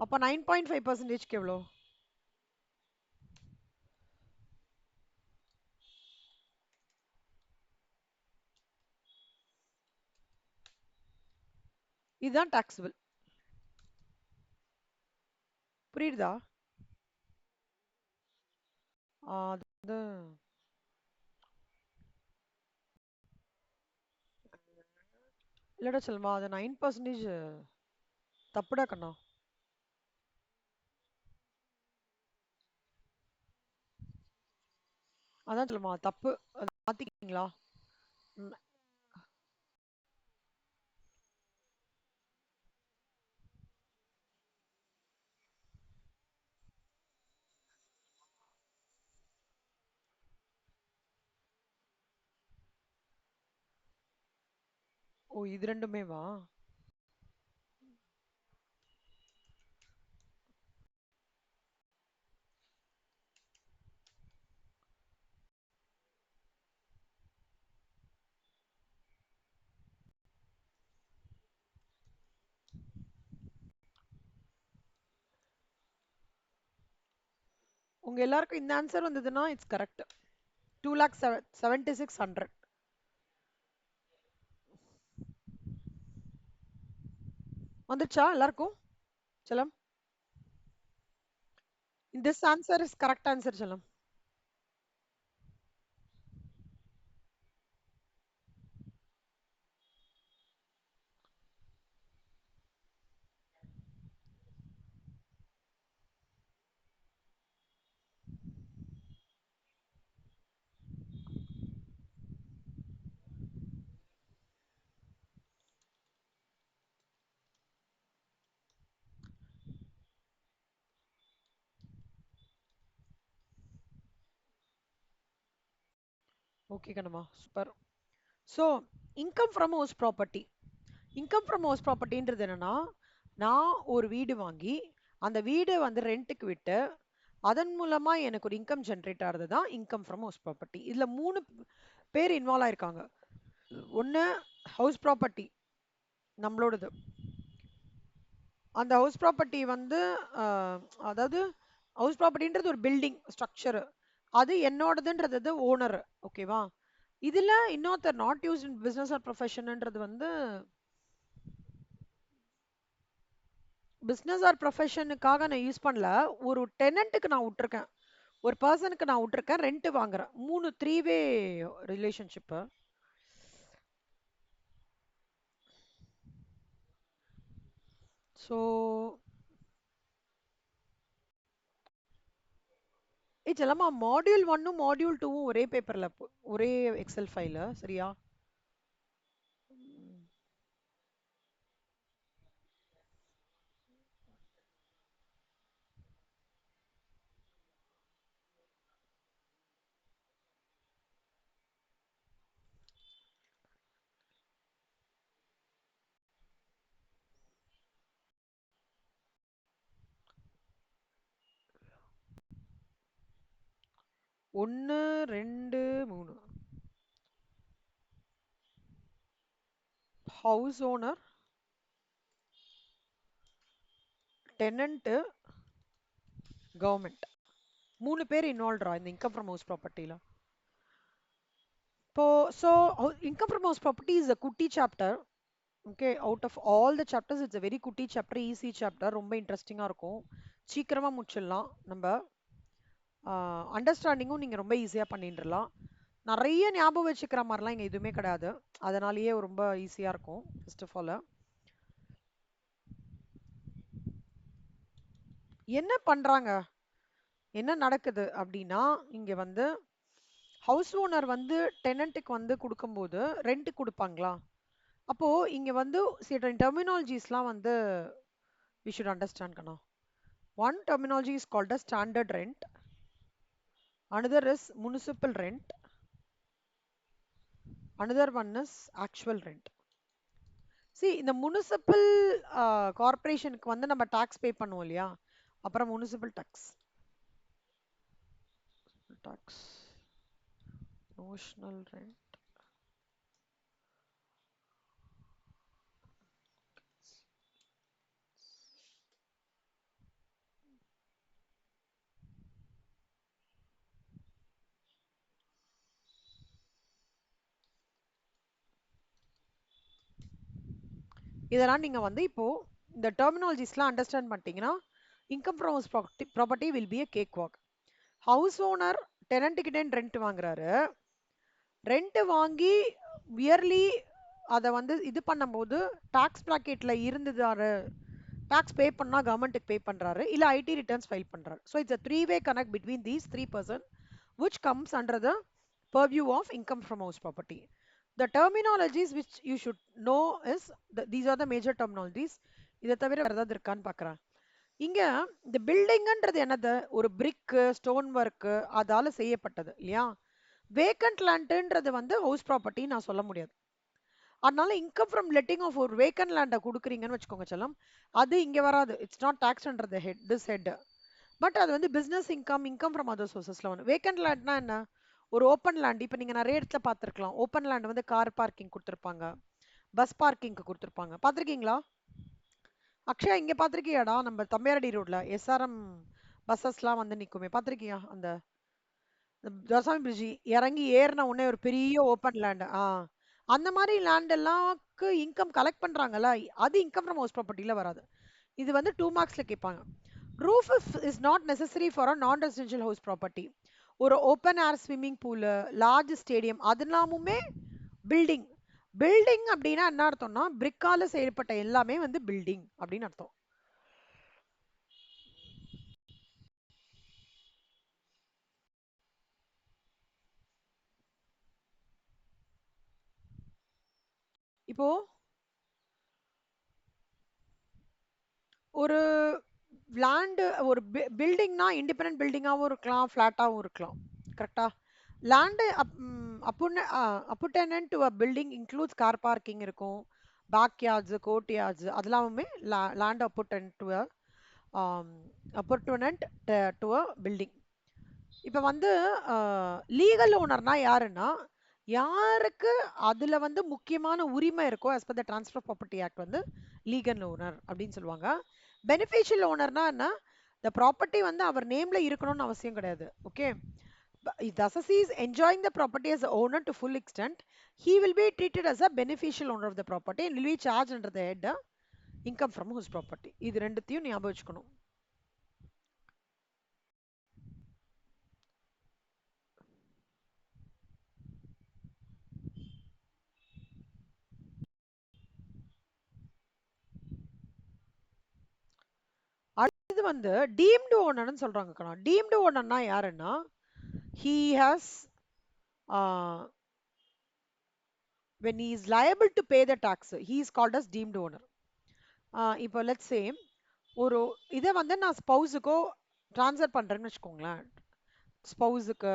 அப்ப 9.5%க்கு எவ்வளோ? இதுதான் டாக்ஸபிள். புரியுதா? அது வந்து இல்லடா செல்மா அது 9% தப்புடா கண்ணா. அதான் செல்மா தப்பு. அது மாத்திக்கிங்களா? ம். ஓ இது ரெண்டுமே வா? உங்க எல்லாருக்கும் இந்த ஆன்சர் வந்ததுன்னா இட்ஸ் கரெக்ட். 2,76,100. வந்துச்சா எல்லாருக்கும் செல்லம்? This answer is correct answer செல்லம். ஓகே கண்ணம்மா super. So income from house property. Income from house ப்ராப்பர்ட்டின்றது என்னன்னா, நான் ஒரு வீடு வாங்கி அந்த வீடு வந்து ரெண்ட்டுக்கு விட்டு அதன் மூலமா எனக்கு ஒரு இன்கம் ஜென்ரேட் ஆகிறது தான் இன்கம் ஃப்ரம் ஹவுஸ் ப்ராப்பர்ட்டி. இதுல 3 பேர் இன்வால்வ் ஆயிருக்காங்க. ஒன்னு ஹவுஸ் ப்ராப்பர்ட்டி நம்மளோடது. அந்த ஹவுஸ் ப்ராப்பர்ட்டி வந்து அதாவது ஹவுஸ் ப்ராப்பர்ட்டின்றது ஒரு பில்டிங் ஸ்ட்ரக்சர். அது என்னோடதுன்றது ஓனர். ஓகேவா? இதுல இன்னொருத்தர் not use in business or ப்ரொஃபஷன்ன்றது வந்து பிசினஸ் ஆர் ப்ரொஃபஷனுக்காக நான் யூஸ் பண்ணல. ஒரு டெனண்ட்டுக்கு நான் விட்டுருக்கேன். ஒரு பர்சனுக்கு நான் விட்டுருக்கேன். ரெண்ட் வாங்குறேன். 3 வே ரிலேஷன்ஷிப். ஸோ செல்லம்மா மாடியூல் ஒன்னும் மாடியூல் டூவும் ஒரே பேப்பர்ல ஒரே எக்ஸல் ஃபைல சரியா? 1 2 3 ஹவுஸ் ஓனர், டெனண்ட், கவர்மெண்ட் 3 பேர் இன்வால்வ்டா இந்த இன்கம் ஃப்ரம் ஹவுஸ் ப்ராப்பர்ட்டில. இப்போ so income from house property is a குட்டி chapter. Okay, out of all the chapters it's a very குட்டி சாப்டர், ஈஸி சாப்டர், ரொம்ப இன்ட்ரெஸ்டிங்கா இருக்கும். சீக்கிரமா முடிச்சிடலாம் நம்ம. அண்டர்ஸ்டாண்டிங்கும் நீங்க ரொம்ப ஈஸியா பண்ணிடலாம். நிறைய ஞாபகம் வச்சுக்கிற மாதிரிலாம் இங்க எதுவுமே கிடையாது. அதனாலேயே ரொம்ப ஈஸியா இருக்கும். ஃபர்ஸ்ட் ஆஃப் ஆல் என்ன பண்றாங்க, என்ன நடக்குது அப்படின்னா, இங்க வந்து ஹவுஸ் ஓனர் வந்து டெனண்ட்டுக்கு வந்து கொடுக்கும்போது ரெண்ட் கொடுப்பாங்களா? அப்போ இங்க வந்து சில டெர்மினாலஜிஸ்லாம் வந்து we should understand கண்ணா. One terminology is called as standard rent, another is municipal rent, another one is actual rent. See, இந்த முனிசிபல் கார்பரேஷனுக்கு வந்து நம்ம டாக்ஸ் பே பண்ணுவோம் இல்லையா? அப்புறம் municipal tax, tax, notional rent. இதெல்லாம் நீங்க வந்து இப்போ இந்த டெர்மினாலஜிஸ்லாம் அண்டர்ஸ்டாண்ட் பண்ணிட்டீங்கன்னா income from house property will be a cake walk. House owner tenant கிட்ட ரெண்ட் வாங்குறாரு. ரெண்ட் வாங்கி இயர்லி அதை வந்து இது பண்ணும்போது டாக்ஸ் ப்ராக்கெட்ல இருந்துதாரு, டாக்ஸ் பே பண்ணா கவர்மெண்ட்டுக்கு பே பண்றாரு, இல்ல ஐடி ரிட்டர்ன்ஸ் ஃபைல் பண்றாரு. So it's a three-way connect between these three person which comes under the purview of income from house property. The terminologies which you should know is these are the major terminologies. இதை தவிர வேற ஏதாவது இருக்கான்னு பார்க்குறேன். இங்க இந்த பில்டிங்ன்றது என்னது? ஒரு பிரிக் ஸ்டோன் ஒர்க் அதால செய்யப்பட்டது இல்லையா? வேக்கண்ட் லேண்ட்ன்றது வந்து ஹவுஸ் ப்ராப்பர்ட்டி நான் சொல்ல முடியாது. அதனால இன்கம் ஃப்ரம் லெட்டிங் ஆஃப் ஒரு வேக்கண்ட் லேண்டை கொடுக்குறீங்கன்னு வச்சுக்கோங்க செல்லம், அது இங்க வராது. It's not tax under the head this head. But அது வந்து business income, income from other சோர்சஸ்ல வரும். வேக்கண்ட் லேண்ட்னா என்ன? ஒரு ஓப்பன் லேண்ட். இப்போ நீங்க நிறைய இடத்துல பார்த்துருக்கலாம், ஓப்பன் லேண்ட் வந்து கார் பார்க்கிங் கொடுத்துருப்பாங்க, பஸ் பார்க்கிங்க்கு கொடுத்துருப்பாங்க. பார்த்துருக்கீங்களா அக்ஷயா? இங்க பார்த்துருக்கியாடா? நம்ம தம்பையாரடி ரோட்ல எஸ்ஆர்எம் பஸ்ஸஸ்லாம் வந்து நிக்குமே, பார்த்துருக்கியா? அந்த தசாமி பிரிட்ஜி இறங்கி ஏறின உடனே ஒரு பெரிய ஓப்பன் லேண்ட். அந்த மாதிரி லேண்ட் எல்லாம்க்கு இன்கம் கலெக்ட் பண்றாங்கல்ல, அது இன்கம் ஃப்ரம் ஹவுஸ் ப்ராப்பர்ட்டில வராது. இது வந்து 2 மார்க்ஸ்ல கேட்பாங்க. Roof is not necessary for a non residential house property. ஒரு open air swimming pool, large stadium அதெல்லாமுமே பில்டிங். பில்டிங் அப்படின்னா என்ன அர்த்தம்னா, பிரிக்கால செய்யப்பட்ட எல்லாமே வந்து பில்டிங் அப்படின்னு அர்த்தம். இப்போ ஒரு லேண்ட், ஒரு பில்டிங்னா இண்டிபெண்டன்ட் பில்டிங்காகவும் இருக்கலாம், ஃபிளாட்டாகவும் இருக்கலாம். கரெக்டா? Land appurtenant to a building includes car parking இருக்கும், பேக் யார்ட்ஸ், கோர்ட் யார்ட்ஸ் அதெல்லாமே land appurtenant to appurtenant to a building. இப்போ வந்து லீகல் ஓனர்னா யாருன்னா, யாருக்கு அதுல வந்து முக்கியமான உரிமை இருக்கோ as per the transfer of property act வந்து லீகல் ஓனர் அப்படின்னு சொல்லுவாங்க. பெனிஃபிஷியல் ஓனர்னா என்ன? the ப்ராப்பர்ட்டி வந்து அவர் நேம்ல இருக்கணும்னு அவசியம் கிடையாது. Okay, thus he is enjoying the property as a owner to full extent, he will be treated as a beneficial owner of the property and will be charged under the head income from whose property. இது ரெண்டுத்தையும் ஞாபகம் வச்சுக்கணும். வந்து டீம்டு ஓனர்னு சொல்றாங்க. டீம்டு ஓனர்னா யாருன்னா he has when he is liable to pay the tax he is called as deemed owner. இப்போ let's say ஒரு இதை வந்து நான் ஸ்பௌஸுக்கோ ட்ரான்ஸ்ஃபர் பண்றேன்னு வச்சுக்கோங்களேன். ஸ்பௌஸுக்கு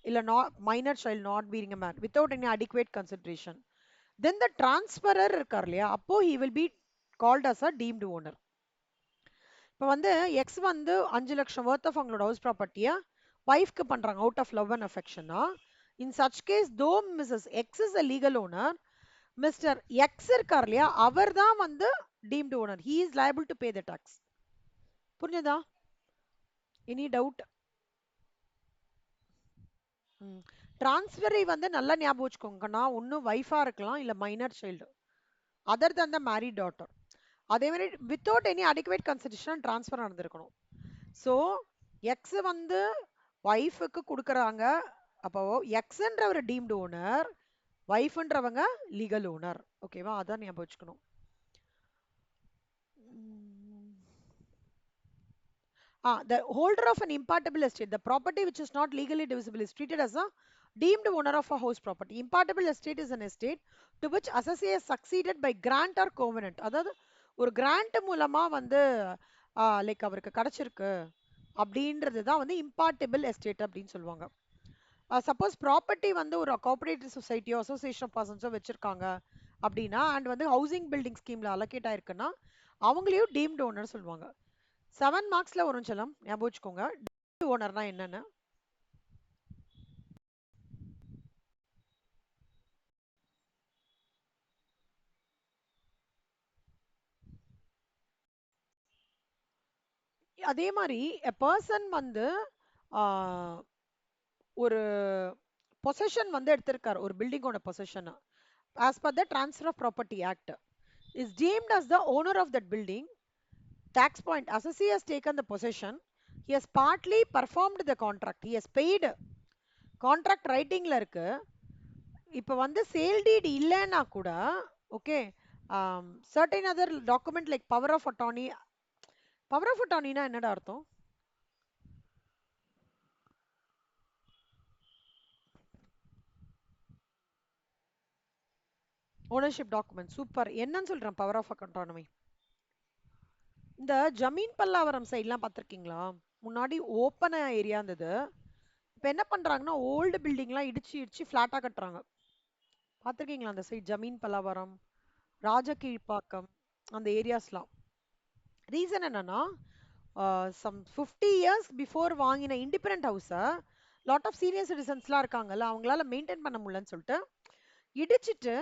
இல்ல minor child not being a man without any adequate consideration, then the transferor இருக்கார் இல்லையா, அப்போ he will be called as a deemed owner. இப்போ வந்து எக்ஸ் வந்து 5 லட்சம் worth of அவங்களோட ஹவுஸ் ப்ராப்பர்ட்டியை ஒய்ஃப்க்கு பண்றாங்க அவுட் ஆஃப் லவ் அண்ட் அஃபெக்ஷனா. In such case though Mrs X is a legal owner, Mr X இருக்கார் இல்லையா, அவர் தான் வந்து deemed owner. He is liable to pay the tax. புரிஞ்சதா? Any doubt? டிரான்ஸ்ஃபரை வந்து நல்லா ஞாபகம் வச்சுக்கோங்கன்னா, ஒன்றும் ஒய்ஃபா இருக்கலாம் இல்லை minor child other than the married daughter. அதே மாதிரி without any adequate consideration transfer நடந்திருக்கணும். ஸோ எக்ஸ் வந்து ஒய்ஃபுக்கு கொடுக்குறாங்க, அப்போ எக்ஸ்ன்ற ஒரு டீம்டு ஓனர், ஒய்ஃப்ன்றவங்க லீகல் ஓனர். ஓகேவா? அதான் ஞாபகம் வச்சுக்கணும். The holder of an impartable estate, the property which is not legally divisible, is treated as a deemed owner of a house property. Impartable estate is an estate to which assessee is succeeded by grant or covenant. அதாவது ஒரு கிராண்ட் மூலமா வந்து லைக் அவருக்கு கிடைச்சிருக்கு அப்படின்றது தான் வந்து இம்பார்ட்டபிள் எஸ்டேட் அப்படின்னு சொல்லுவாங்க. சப்போஸ் ப்ராப்பர்ட்டி வந்து ஒரு கோஆபரேட்டிவ் சொசைட்டியோ அசோசியேஷன் ஆஃப் பர்சன்ஸோ வச்சிருக்காங்க அப்படின்னா, அண்ட் வந்து ஹவுசிங் பில்டிங் ஸ்கீம்ல அலோகேட் ஆயிருக்குன்னா அவங்களையும் டீம்டு ஓனர் சொல்லுவாங்க. 7 மார்க்ஸ்ல வரும் செல்லம், ஞாபகம் வச்சுக்கோங்க டீம்டு ஓனர்னா என்னன்னு. அதே மாதிரி a person வந்து ஒரு பொசஷன் வந்து எடுத்திருக்காரு, ஒரு பில்டிங்கோட possession. as per the transfer of property act is deemed as the owner of that building. Tax point, assessee has taken the possession, he has partly performed the contract, he has paid. contract writingல இருக்கு. இப்போ வந்து சேல் டீட் இல்லைன்னா கூட okay, certain other document like power of attorney. Power of அட்டார்னினா என்னடா அர்த்தம்? Ownership document. சூப்பர். என்னன்னு சொல்றேன் பவர் ஆஃப் அட்டார்னமி. இந்த ஜமீன் பல்லாவரம் சைட்லாம் பார்த்துருக்கீங்களா? முன்னாடி ஓப்பன் ஏரியா இருந்தது. இப்போ என்ன பண்றாங்கன்னா ஓல்டு பில்டிங்லாம் இடிச்சு இடிச்சு ஃபிளாட்டா கட்டுறாங்க. பார்த்துருக்கீங்களா அந்த சைட்? ஜமீன் பல்லாவரம், ராஜகீழ்ப்பாக்கம், அந்த ஏரியாஸ்லாம். ரீசன் என்னன்னா சம் 50 இயர்ஸ் பிஃபோர் வாங்கின இண்டிபெண்டன்ட் ஹவுஸை லாட் ஆஃப் சீனியர் சிட்டிசன்ஸ்லாம் இருக்காங்கல்ல, அவங்களால மெயின்டைன் பண்ண முடியலன்னு சொல்லிட்டு இடிச்சிட்டு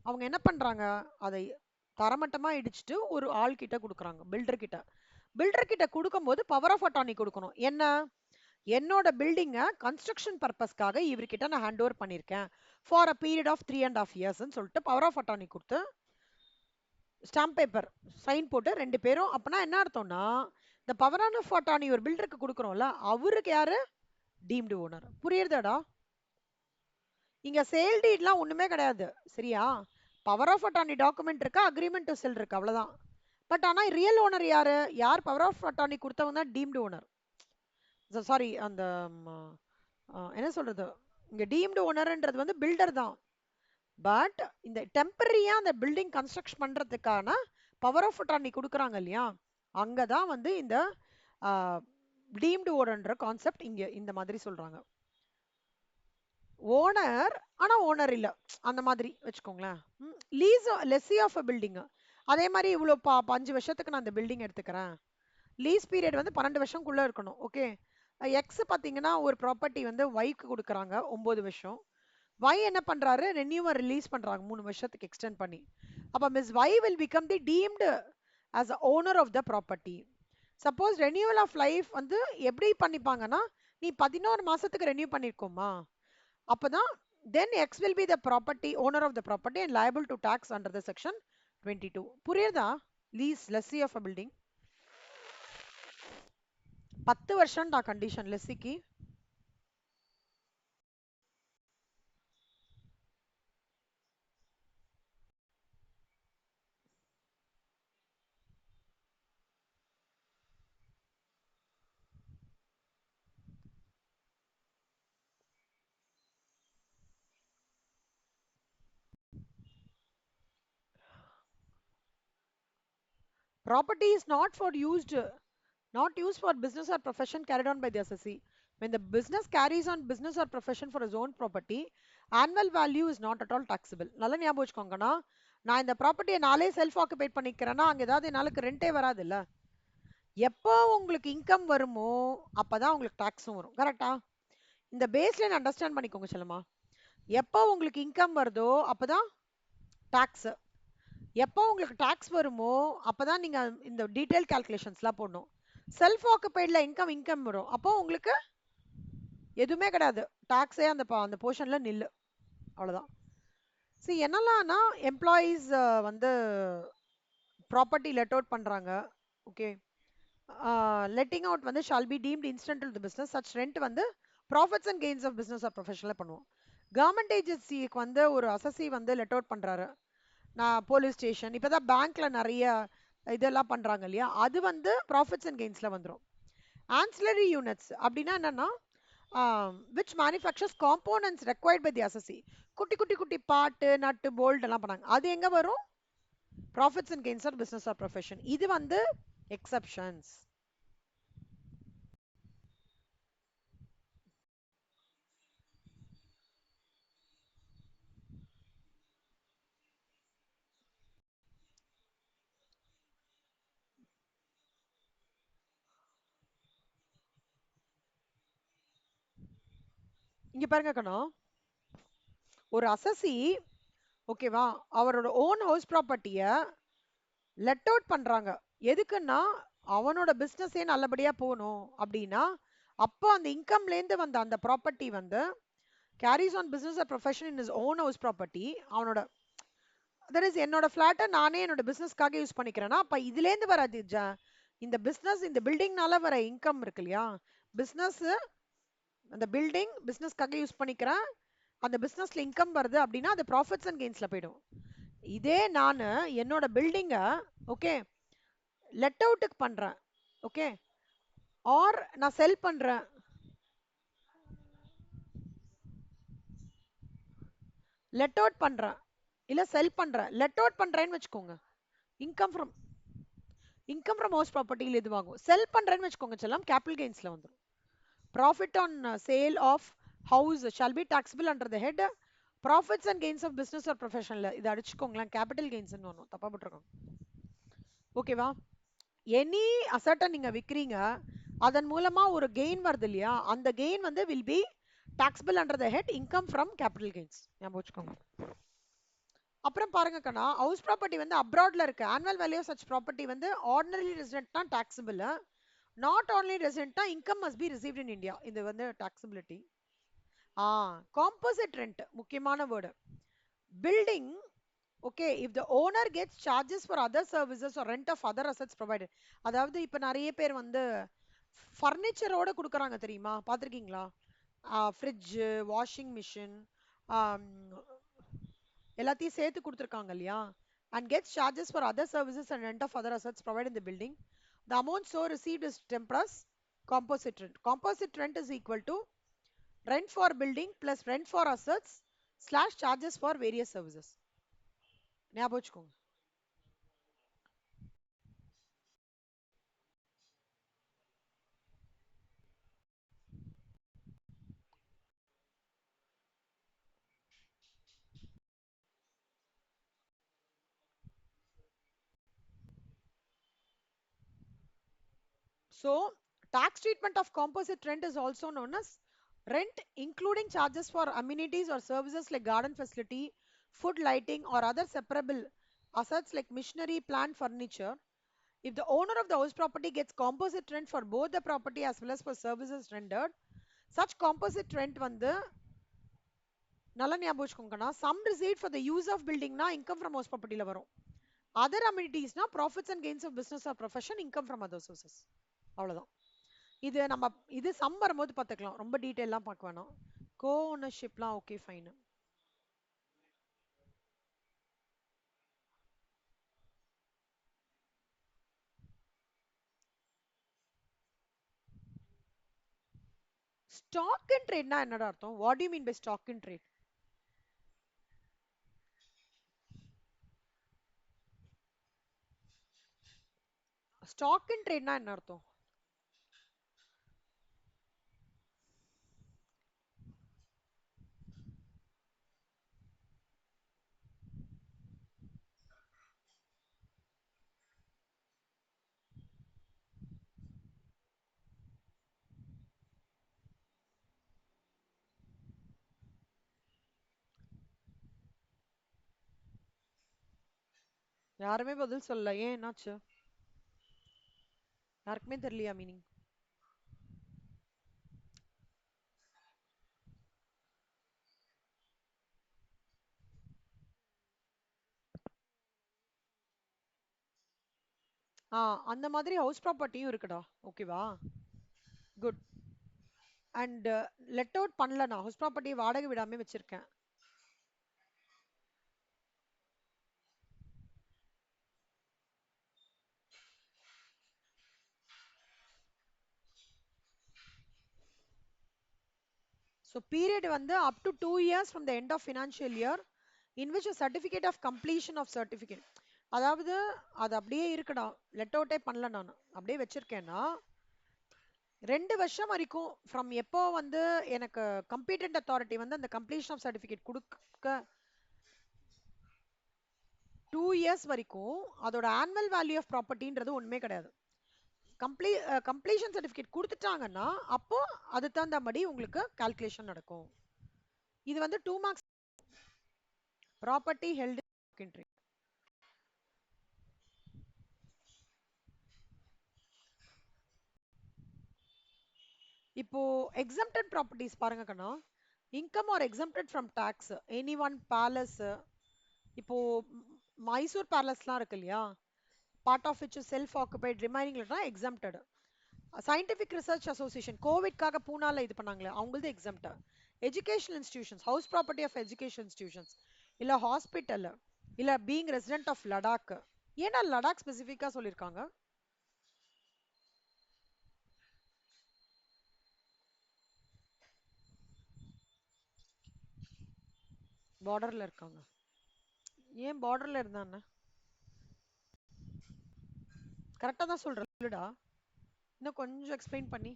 அவங்க என்ன பண்றாங்க, அதை தரமட்டமா இடிச்சிட்டு ஒரு ஆள் கிட்ட கொடுக்குறாங்க, பில்டர் கிட்ட. பில்டர் கிட்ட கொடுக்கும்போது பவர் ஆஃப் அட்டார்னி கொடுக்கணும். என்ன? என்னோட பில்டிங்கை கன்ஸ்ட்ரக்ஷன் பர்பஸ்க்காக இவர்கிட்ட நான் ஹேண்ட் ஓவர் பண்ணியிருக்கேன் ஃபார் அ பீரியட் ஆஃப் 3.5 இயர்ஸ்ன்னு சொல்லிட்டு பவர் ஆஃப் அட்டார்னி கொடுத்து ஸ்டாம்ப் பேப்பர் சைன் போட்டு 2 பேரும். அப்பனா என்ன அர்த்தம்னா, இந்த பவர் ஆஃப் அட்டார்னி ஒரு பில்டருக்கு கொடுக்குறோம்ல, அவருக்கு யாரு? Deemed owner. புரியுறதாடா? இங்க சேல் டீட்லாம் ஒண்ணுமே கிடையாது, சரியா? பவர் ஆஃப் அட்டார்னி டாக்குமெண்ட் இருக்கா, அக்ரிமெண்ட் டு செல் இருக்கு, அவ்வளவுதான். பட் ஆனா ரியல் ஓனர் யாரு? யார் பவர் ஆஃப் அட்டார்னி கொடுத்தவங்க தான் டீம்டு ஓனர். சாரி, அந்த என்ன சொல்றது, இங்க டீம்டு ஓனர்ன்றது வந்து பில்டர் தான். பட் இந்த டெம்பரரியா அந்த பில்டிங் கன்ஸ்ட்ரக்ஷன் பண்றதுக்கான பவர் ஆஃப் அட்டார்னி கொடுக்குறாங்க இல்லையா, அங்கதான் வந்து இந்த டீம்டு ஓனர்ன்ற கான்செப்ட் இங்க இந்த மாதிரி சொல்றாங்க. ஓனர் ஆனா ஓனர் இல்ல, அந்த மாதிரி வச்சுக்கோங்களேன். Lease lessee of a building. அதே மாதிரி இவ்வளோ 5 வருஷத்துக்கு நான் இந்த பில்டிங் எடுத்துக்கிறேன், லீஸ் பீரியட் வந்து 12 வருஷம்குள்ள இருக்கணும். ஓகே, எக்ஸ் பார்த்தீங்கன்னா ஒரு ப்ராப்பர்ட்டி வந்து ஒய்க்கு கொடுக்குறாங்க 9 வருஷம். ஒய் என்ன பண்றாரு, ரெனியூவர் ரிலீஸ் பண்றாங்க 3 வருஷத்துக்கு எக்ஸ்டெண்ட் பண்ணி. அப்ப miss Y will become the deemed as a owner of the property. Suppose renewal of life வந்து எப்படி பண்ணிப்பாங்கன்னா, நீ 11 மாசத்துக்கு ரெனியூ பண்ணிருக்கோமா, அப்பதான் then X will be the property owner of the property and liable to tax under the section 22. புரியுதா? Lease lessee of a building 10 வருஷம் தான் கண்டிஷன் லெஸ்ஸிக்கு. Property is not used for business or profession carried on by the assessee. When the business carries on business or profession for his own property, annual value is not at all taxable. நல்ல ஞாபகம் வச்சுக்கோங்கண்ணா, நான் இந்த ப்ராப்பர்ட்டியை நாளே செல்ஃப் ஆக்குபைட் பண்ணிக்கிறேன்னா அங்கே ஏதாவது என்னாலுக்கு ரெண்டே வராது இல்ல. எப்போ உங்களுக்கு இன்கம் வருமோ அப்பதான் உங்களுக்கு டாக்ஸும் வரும். கரெக்டா? இந்த பேஸ்லைன் அண்டர்ஸ்டாண்ட் பண்ணிக்கோங்க செல்லமா. எப்போ உங்களுக்கு இன்கம் வருதோ அப்பதான் டாக்ஸ். எப்போ உங்களுக்கு டாக்ஸ் வருமோ அப்பதான் நீங்க இந்த டீடைல் கால்குலேஷன்ஸ்லாம் போடணும். செல்ஃப் ஆக்குபைட்ல இன்கம் வரும். அப்போ உங்களுக்கு எதுவுமே கிடையாது. டாக்ஸே அந்த போர்ஷன்ல நில்லு. அவ்வளவுதான். see என்னெல்லாம்னா எம்ப்ளாயீஸ் வந்து ப்ராப்பர்ட்டி லெட் அவுட் பண்றாங்க. ஓகே, letting out வந்து shall be deemed incidental to the business. such rent வந்து profits and gains of business or professional பண்ணுவோம். கவர்மெண்ட் ஏஜென்சிக்கு வந்து ஒரு அசசி வந்து லெட் அவுட் பண்றாரு. நான் போலீஸ் ஸ்டேஷன், இப்பதான் பேங்க்ல நிறைய இதெல்லாம் பண்றாங்க இல்லையா, அது வந்து ப்ராஃபிட்ஸ் அண்ட் கெயின்ஸ்ல வந்துடும். ஆன்சிலரி யூனிட்ஸ் அப்படின்னா என்னன்னா, which manufactures components required by the assessee. குட்டி குட்டி குட்டி பாட்டு நட்டு போல்ட் எல்லாம் பண்ணாங்க, அது எங்க வரும்? Profits and gains or business or profession. இது வந்து எக்ஸப்ஷன்ஸ். இங்க பாருங்க கண்ணா, ஒரு அசசி ஓகேவா அவரோட ஓன் ஹவுஸ் ப்ராப்பர்ட்டிய லெட் அவுட் பண்றாங்க. எதுக்குன்னா அவனோட பிசினஸே நல்லபடியா போகணும் அப்படின்னா, அப்போ அந்த இன்கம்ல இருந்து வந்த அந்த ப்ராப்பர்ட்டி வந்து carries on business or profession in is own house property. அவனோட தட் இஸ் என்னோட ஃபிளாட்டை நானே என்னோட பிசினஸ்க்காக யூஸ் பண்ணிக்கிறேன்னா அப்ப இதுல இருந்து வராது இந்த பிசினஸ் இந்த பில்டிங்னால வர இன்கம் இருக்கு இல்லையா, பிசினஸ் அந்த பில்டிங் பிசினஸ்க்காக யூஸ் பண்ணிக்கிறேன், அந்த பிசினஸ்ல இன்கம் வருது அப்படின்னா அது ப்ராஃபிட்ஸ் அண்ட் கெயின்ஸ்ல போயிடும். இதே நான் என்னோட பில்டிங்க ஓகே லெட் அவுட்டுக்கு பண்றேன், ஓகே, ஆர் நான் செல் பண்றேன், லெட் அவுட் பண்றேன் இல்ல செல் பண்றேன், லெட் அவுட் பண்றேன்னு வச்சுக்கோங்க, இன்கம் ஃப்ரம் ஹவுஸ் ப்ராப்பர்ட்டியில் இதுவாகும். செல் பண்றேன்னு வச்சுக்கோங்க செல்லம், கேபிட்டல் கெயின்ஸ்ல வந்துடும். Profit on sale of house shall be taxable under the head profits and gains of business or professional. இது அடிச்சுக்கோங்களேன், கேபிட்டல் கெயின்ஸ்னு வரும், தப்பா போட்டிருக்கோம். ஓகேவா? எனி அசட்டை நீங்க விக்கிறீங்க, அதன் மூலமா ஒரு கெயின் வருது இல்லையா, அந்த கெயின் வந்து will be taxable under the head income from capital gains. ஞாபகம் வச்சுக்கோங்க. அப்புறம் பாருங்க கண்ணா, ஹவுஸ் ப்ராப்பர்ட்டி வந்து அப்ராட்ல இருக்கு. Annual value of such property வந்து ஆர்டினரி ரெசிடென்ட்னா டாக்ஸபிள், நாட் ஆன்லி ரெசிடென்ட்னா income must be received in India. இது வந்து டாக்ஸபிலிட்டி. காம்போசிட் ரெண்ட் முக்கியமான word. Building okay if the owner gets charges for other services or rent of other assets provided. அதாவது இப்போ நிறைய பேர் வந்து ஃபர்னிச்சரோட கொடுக்குறாங்க தெரியுமா, பார்த்துருக்கீங்களா? ஃப்ரிட்ஜு, வாஷிங் மிஷின் எல்லாத்தையும் சேர்த்து கொடுத்துருக்காங்க இல்லையா, and gets charges for other services and rent of other assets provided in the building. The amount so received is termed as composite rent. Composite rent is equal to rent for building plus rent for assets slash charges for various services. ஞாபகம் வச்சுக்கோங்க. So tax treatment of composite rent is also known as rent including charges for amenities or services like garden facility, food, lighting or other separable assets like machinery, plant, furniture. If the owner of the house property gets composite rent for both the property as well as for services rendered, such composite rent வந்து நல்ல ஞாபகம் வச்சுக்கோங்கண்ணா, some received for the use of building னா income from house property ல வரும். other amenities னா profits and gains of business or profession, income from other sources. அவ்வளவுதான். இது நம்ம இது சம் வரும்போது பார்த்துக்கலாம், ரொம்ப டீட்டெயிலாம் பார்க்க வேணாம். கோ ஓனர்ஷிப்லாம் ஓகே ஃபைன். ஸ்டாக் இன் ட்ரேட்னா என்னடா அர்த்தம்? What do you mean by stock in trade? Stock in ட்ரேட்னா என்ன அர்த்தம்? யாருமே பதில் சொல்லல, ஏன் என்னாச்சு? யாருக்குமே தெரியலையா மீனிங்? அந்த மாதிரி ஹவுஸ் ப்ராப்பர்ட்டியும் இருக்குடா. ஓகேவா? குட். அண்ட் லெட் அவுட் பண்ணல, நான் ஹவுஸ் ப்ராப்பர்ட்டியை வாடகை விடாம வச்சிருக்கேன். ஸோ பீரியட் வந்து up to 2 years from the end of financial year in which a certificate of completion of certificate. அதாவது அது அப்படியே இருக்குடா, லெட் அவுட்டே பண்ணல, நான் அப்படியே வச்சிருக்கேன்னா 2 வருஷம் வரைக்கும் ஃப்ரம் எப்போ வந்து எனக்கு கம்பீட்டன்ட் அத்தாரிட்டி வந்து அந்த கம்ப்ளீஷன் ஆஃப் சர்டிஃபிகேட் கொடுக்க 2 years வரைக்கும் அதோட ஆனுவல் வேல்யூ ஆஃப் ப்ராப்பர்ட்டின்றது ஒண்ணுமே கிடையாது. கம்ப்ளீஷன் சர்டிஃபிகேட் கொடுத்துட்டாங்கன்னா அப்போ அது தகுந்தபடி உங்களுக்கு கால்குலேஷன் நடக்கும். இது வந்து 2 marks ப்ராப்பர்ட்டி ஹெல்ட் இன். இப்போ exempted ப்ராப்பர்ட்டிஸ் பாருங்க கண்ணா. Income or exempted from tax any one palace. இப்போ மைசூர் பேலஸ்லாம் இருக்கு இல்லையா, part of which self occupied ரிமைனிங்ல exempted. சயின்டிஃபிக் ரிசர்ச் அசோசியேஷன் கோவிட்காக பூனால இது பண்ணாங்களே அவங்களது exempt. Educational institutions house property of education institutions இல்ல ஹாஸ்பிட்டல் இல்ல பீங் ரெசிடென்ட் ஆஃப் லடாக். ஏன்னா லடாக் ஸ்பெசிஃபிக்கா சொல்லியிருக்காங்க? பார்டர்ல இருக்காங்க. ஏன் பார்டர்ல இருந்தானே? கரெக்டா தான் சொல்றேன், இல்லடா? இன்னும் கொஞ்சம் எக்ஸ்பிளைன் பண்ணி.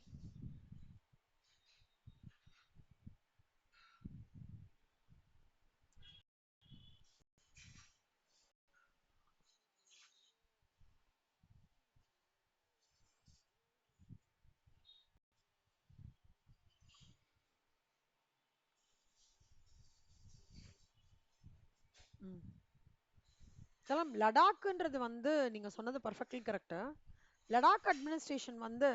சலாம், லடாக்ன்றது வந்து நீங்க சொன்னது பர்ஃபெக்ட்லி கரெக்ட். லடாக் அட்மினிஸ்ட்ரேஷன் வந்து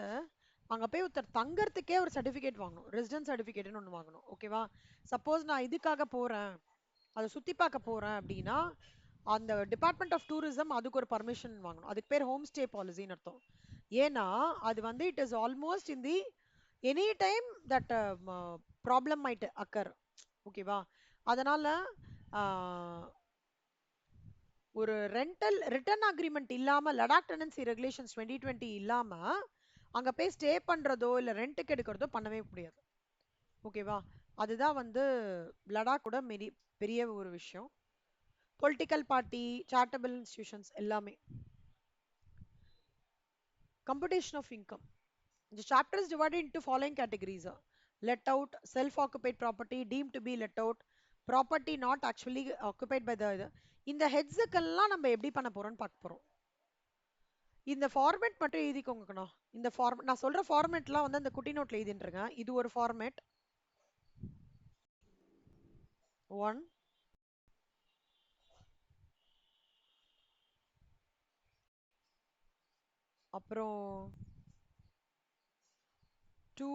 அங்க போய் ஒருத்தர் தங்கறதுக்கே ஒரு சர்டிபிகேட் வாங்கணும், ரெசிடென்ஸ் சர்டிபிகேட்னு ஒன்று வாங்கணும். ஓகேவா? சப்போஸ் நான் இதுக்காக போறேன், அதை சுத்தி பார்க்க போறேன் அப்படின்னா அந்த டிபார்ட்மெண்ட் ஆஃப் டூரிசம் அதுக்கு ஒரு பர்மிஷன் வாங்கணும். அதுக்கு பேர் ஹோம் ஸ்டே பாலிசின்னு அர்த்தம். ஏன்னா அது வந்து it is almost in the any time that problem might occur. ஓகேவா? அதனால ஒரு ரெண்டல் ரிட்டர்ன் அக்ரிமெண்ட் இல்லாம லடாக் டெனன்சி ரெகுலேஷன்ஸ் 2020 இல்லாம அங்க போய் ஸ்டே பண்றதோ இல்ல ரெண்ட்டுக்கு எடுக்கிறதோ பண்ணவே முடியாது. ஓகேவா? அதுதான் வந்து லடாக்கோட பெரிய ஒரு விஷயம். பொலிட்டிக்கல் பார்ட்டி, சாரிட்டபிள் இன்ஸ்டிடியூஷன்ஸ் எல்லாமே. Computation of income. The chapter is divided into following categories: let out, self-occupied property, deemed to be let out, property not actually occupied by the இந்த ஹெட்ஸுக்கெல்லாம் நம்ம எப்படி பண்ண போறோம்னு பார்க்க போறோம். இந்த ஃபார்மேட் மட்டும் எழுதிக்கோங்கண்ணா. இந்த ஃபார்மேட் நான் சொல்ற ஃபார்மேட்லாம் வந்து அந்த குட்டி நோட்ல எழுதிட்டுருங்க. இது ஒரு ஃபார்மேட் 1, அப்புறம் 2,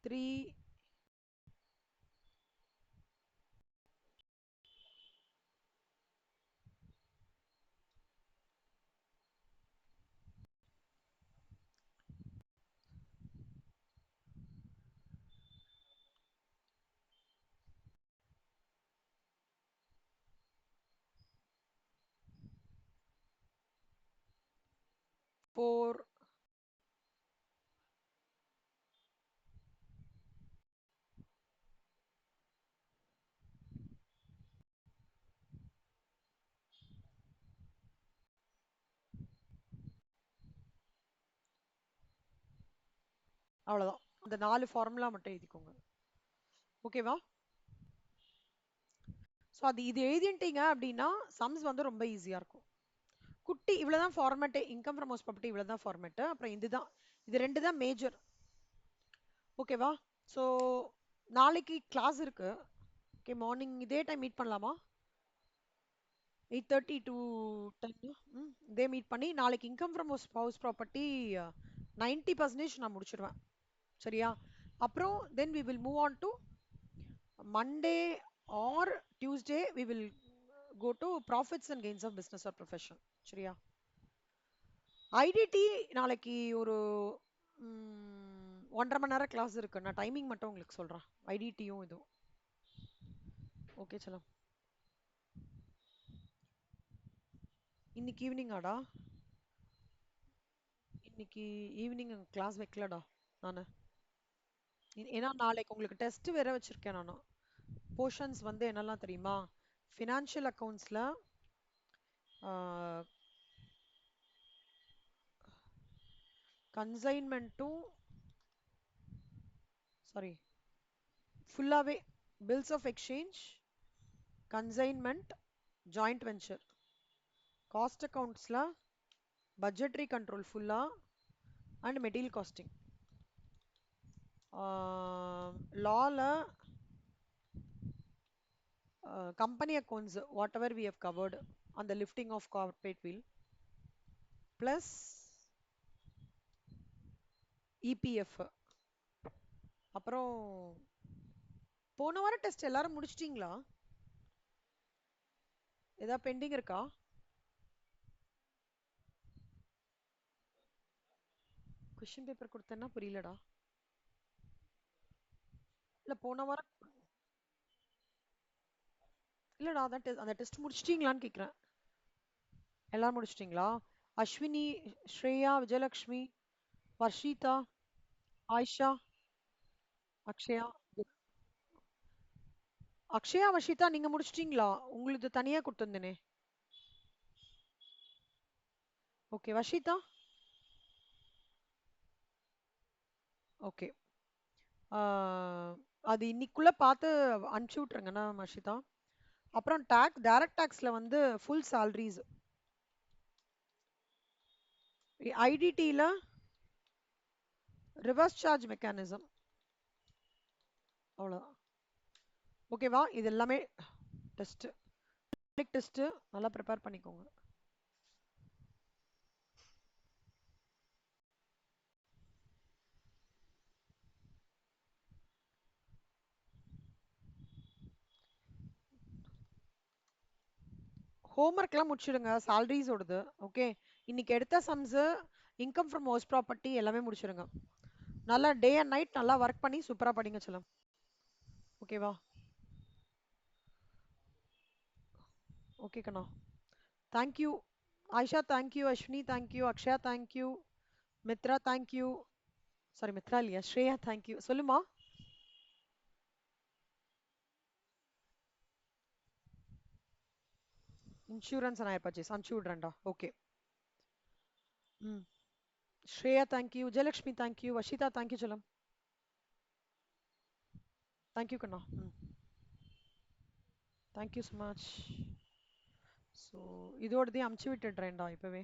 3, 4. அவ்வளவுதான். அந்த 4 ஃபார்முலா மட்டும் எழுதிக்கோங்க. ஓகேவா? ஸோ அது இது எழுதிட்டீங்க அப்படின்னா சம்ஸ் வந்து ரொம்ப ஈஸியா இருக்கும். குட்டி இவ்வளவுதான் format. Income from house property இவ்வளவுதான் ஃபார்மேட். அப்புறம் இதுதான், இது ரெண்டு தான் மேஜர். ஓகேவா? ஸோ நாளைக்கு கிளாஸ் இருக்கு. ஓகே, மார்னிங் இதே டைம் மீட் பண்ணலாமா? 8:30 to 10. இதே மீட் பண்ணி நாளைக்கு இன்கம் ஃப்ரம் ஹவுஸ் ப்ராப்பர்ட்டி 90% நான் முடிச்சிடுவேன். சரியா? அப்புறம் then we will move on to Monday or Tuesday we will go to profits and gains of business or profession. சரியா? ஐடிடி நாளைக்கு ஒரு 1.5 மணி நேரம் கிளாஸ் இருக்கு. நான் டைமிங் மட்டும் உங்களுக்கு சொல்றேன். ஐடிடியும் இதுவும். ஓகே சலம். இன்னைக்கு ஈவினிங் ஆடா? இன்னைக்கு ஈவினிங் கிளாஸ் வைக்கலடா நானு. ஏன்னா நாளைக்கு உங்களுக்கு டெஸ்ட் வேற வச்சிருக்கேன் நானும். போர்ஷன்ஸ் வந்து என்னெல்லாம் தெரியுமா? ஃபினான்ஷியல் அக்கவுண்ட்ஸ்ல கன்சைன்மெண்ட்டும், சாரி, ஃபுல்லாவே bills of exchange, consignment, joint venture, cost அக்கவுண்ட்ஸ்ல பட்ஜெட்ரி கண்ட்ரோல் ஃபுல்லா அண்ட் மெட்டீரியல் காஸ்டிங். லால company accounts, whatever we have covered on the lifting of corporate wheel, plus EPF. அப்புறம் போன வாரம் டெஸ்ட் எல்லாரும் முடிச்சிட்டீங்களா? ஏதாவது பெண்டிங் இருக்கா? கொஸ்டின் பேப்பர் கொடுத்தேன்னா புரியலடா. இல்ல போன வாரம் இல்லடா, அதான் அந்த டெஸ்ட் முடிச்சிட்டீங்களான்னு கேக்குறேன். எல்லாரும் முடிச்சிட்டீங்களா? அஸ்வினி, ஸ்ரேயா, விஜயலக்ஷ்மி, வர்ஷிதா, ஆயிஷா, அக்ஷயா. அக்ஷயா, வர்ஷிதா நீங்க முடிச்சிட்டீங்களா? உங்களுக்கு தனியா கொடுத்துருந்தேனே. ஓகே, வர்ஷிதா. ஓகே. அது இன்னைக்குள்ள பார்த்து அனுப்பிச்சு விட்டுருங்கண்ணா மர்ஷிதா. அப்புறம் டைரக்ட் டாக்ஸ்ல வந்து ஃபுல் சாலரிஸ், ஐடிடில ரிவர்ஸ் சார்ஜ் மெக்கானிசம். அவ்வளோதான். ஓகேவா? இது எல்லாமே டெஸ்ட் டெஸ்ட் நல்லா ப்ரிப்பேர் பண்ணிக்கோங்க. ஹோம்ஒர்க்லாம் முடிச்சிடுங்க சாலரிஸ் ஓடுது. ஓகே, இன்னைக்கு எடுத்த sums, income from house property எல்லாமே முடிச்சிடுங்க. நல்லா டே அண்ட் நைட் நல்லா ஒர்க் பண்ணி சூப்பரா படிங்க செல்லம். ஓகேவா? ஓகே கண்ணா. Thank you Ayesha, thank you Ashwini, thank you Akshaya, thank you Mitra, thank you. Sorry Mitra இல்லையா, ஸ்ரேயா தேங்க்யூ. சொல்லுமா. இன்சூரன்ஸ் அண்ட் ஹையர் பர்ச்சேஸ் அனுப்பிச்சு விட்றேன்டா. ஓகே. ம். Shreya thank you, Jayalakshmi thank you, Vashitha thank you செல்லம். தேங்க்யூ கண்ணா. ம். Thank you so much. ஸோ இதோடதையும் அமுச்சு விட்டுடுறேன்டா இப்போவே.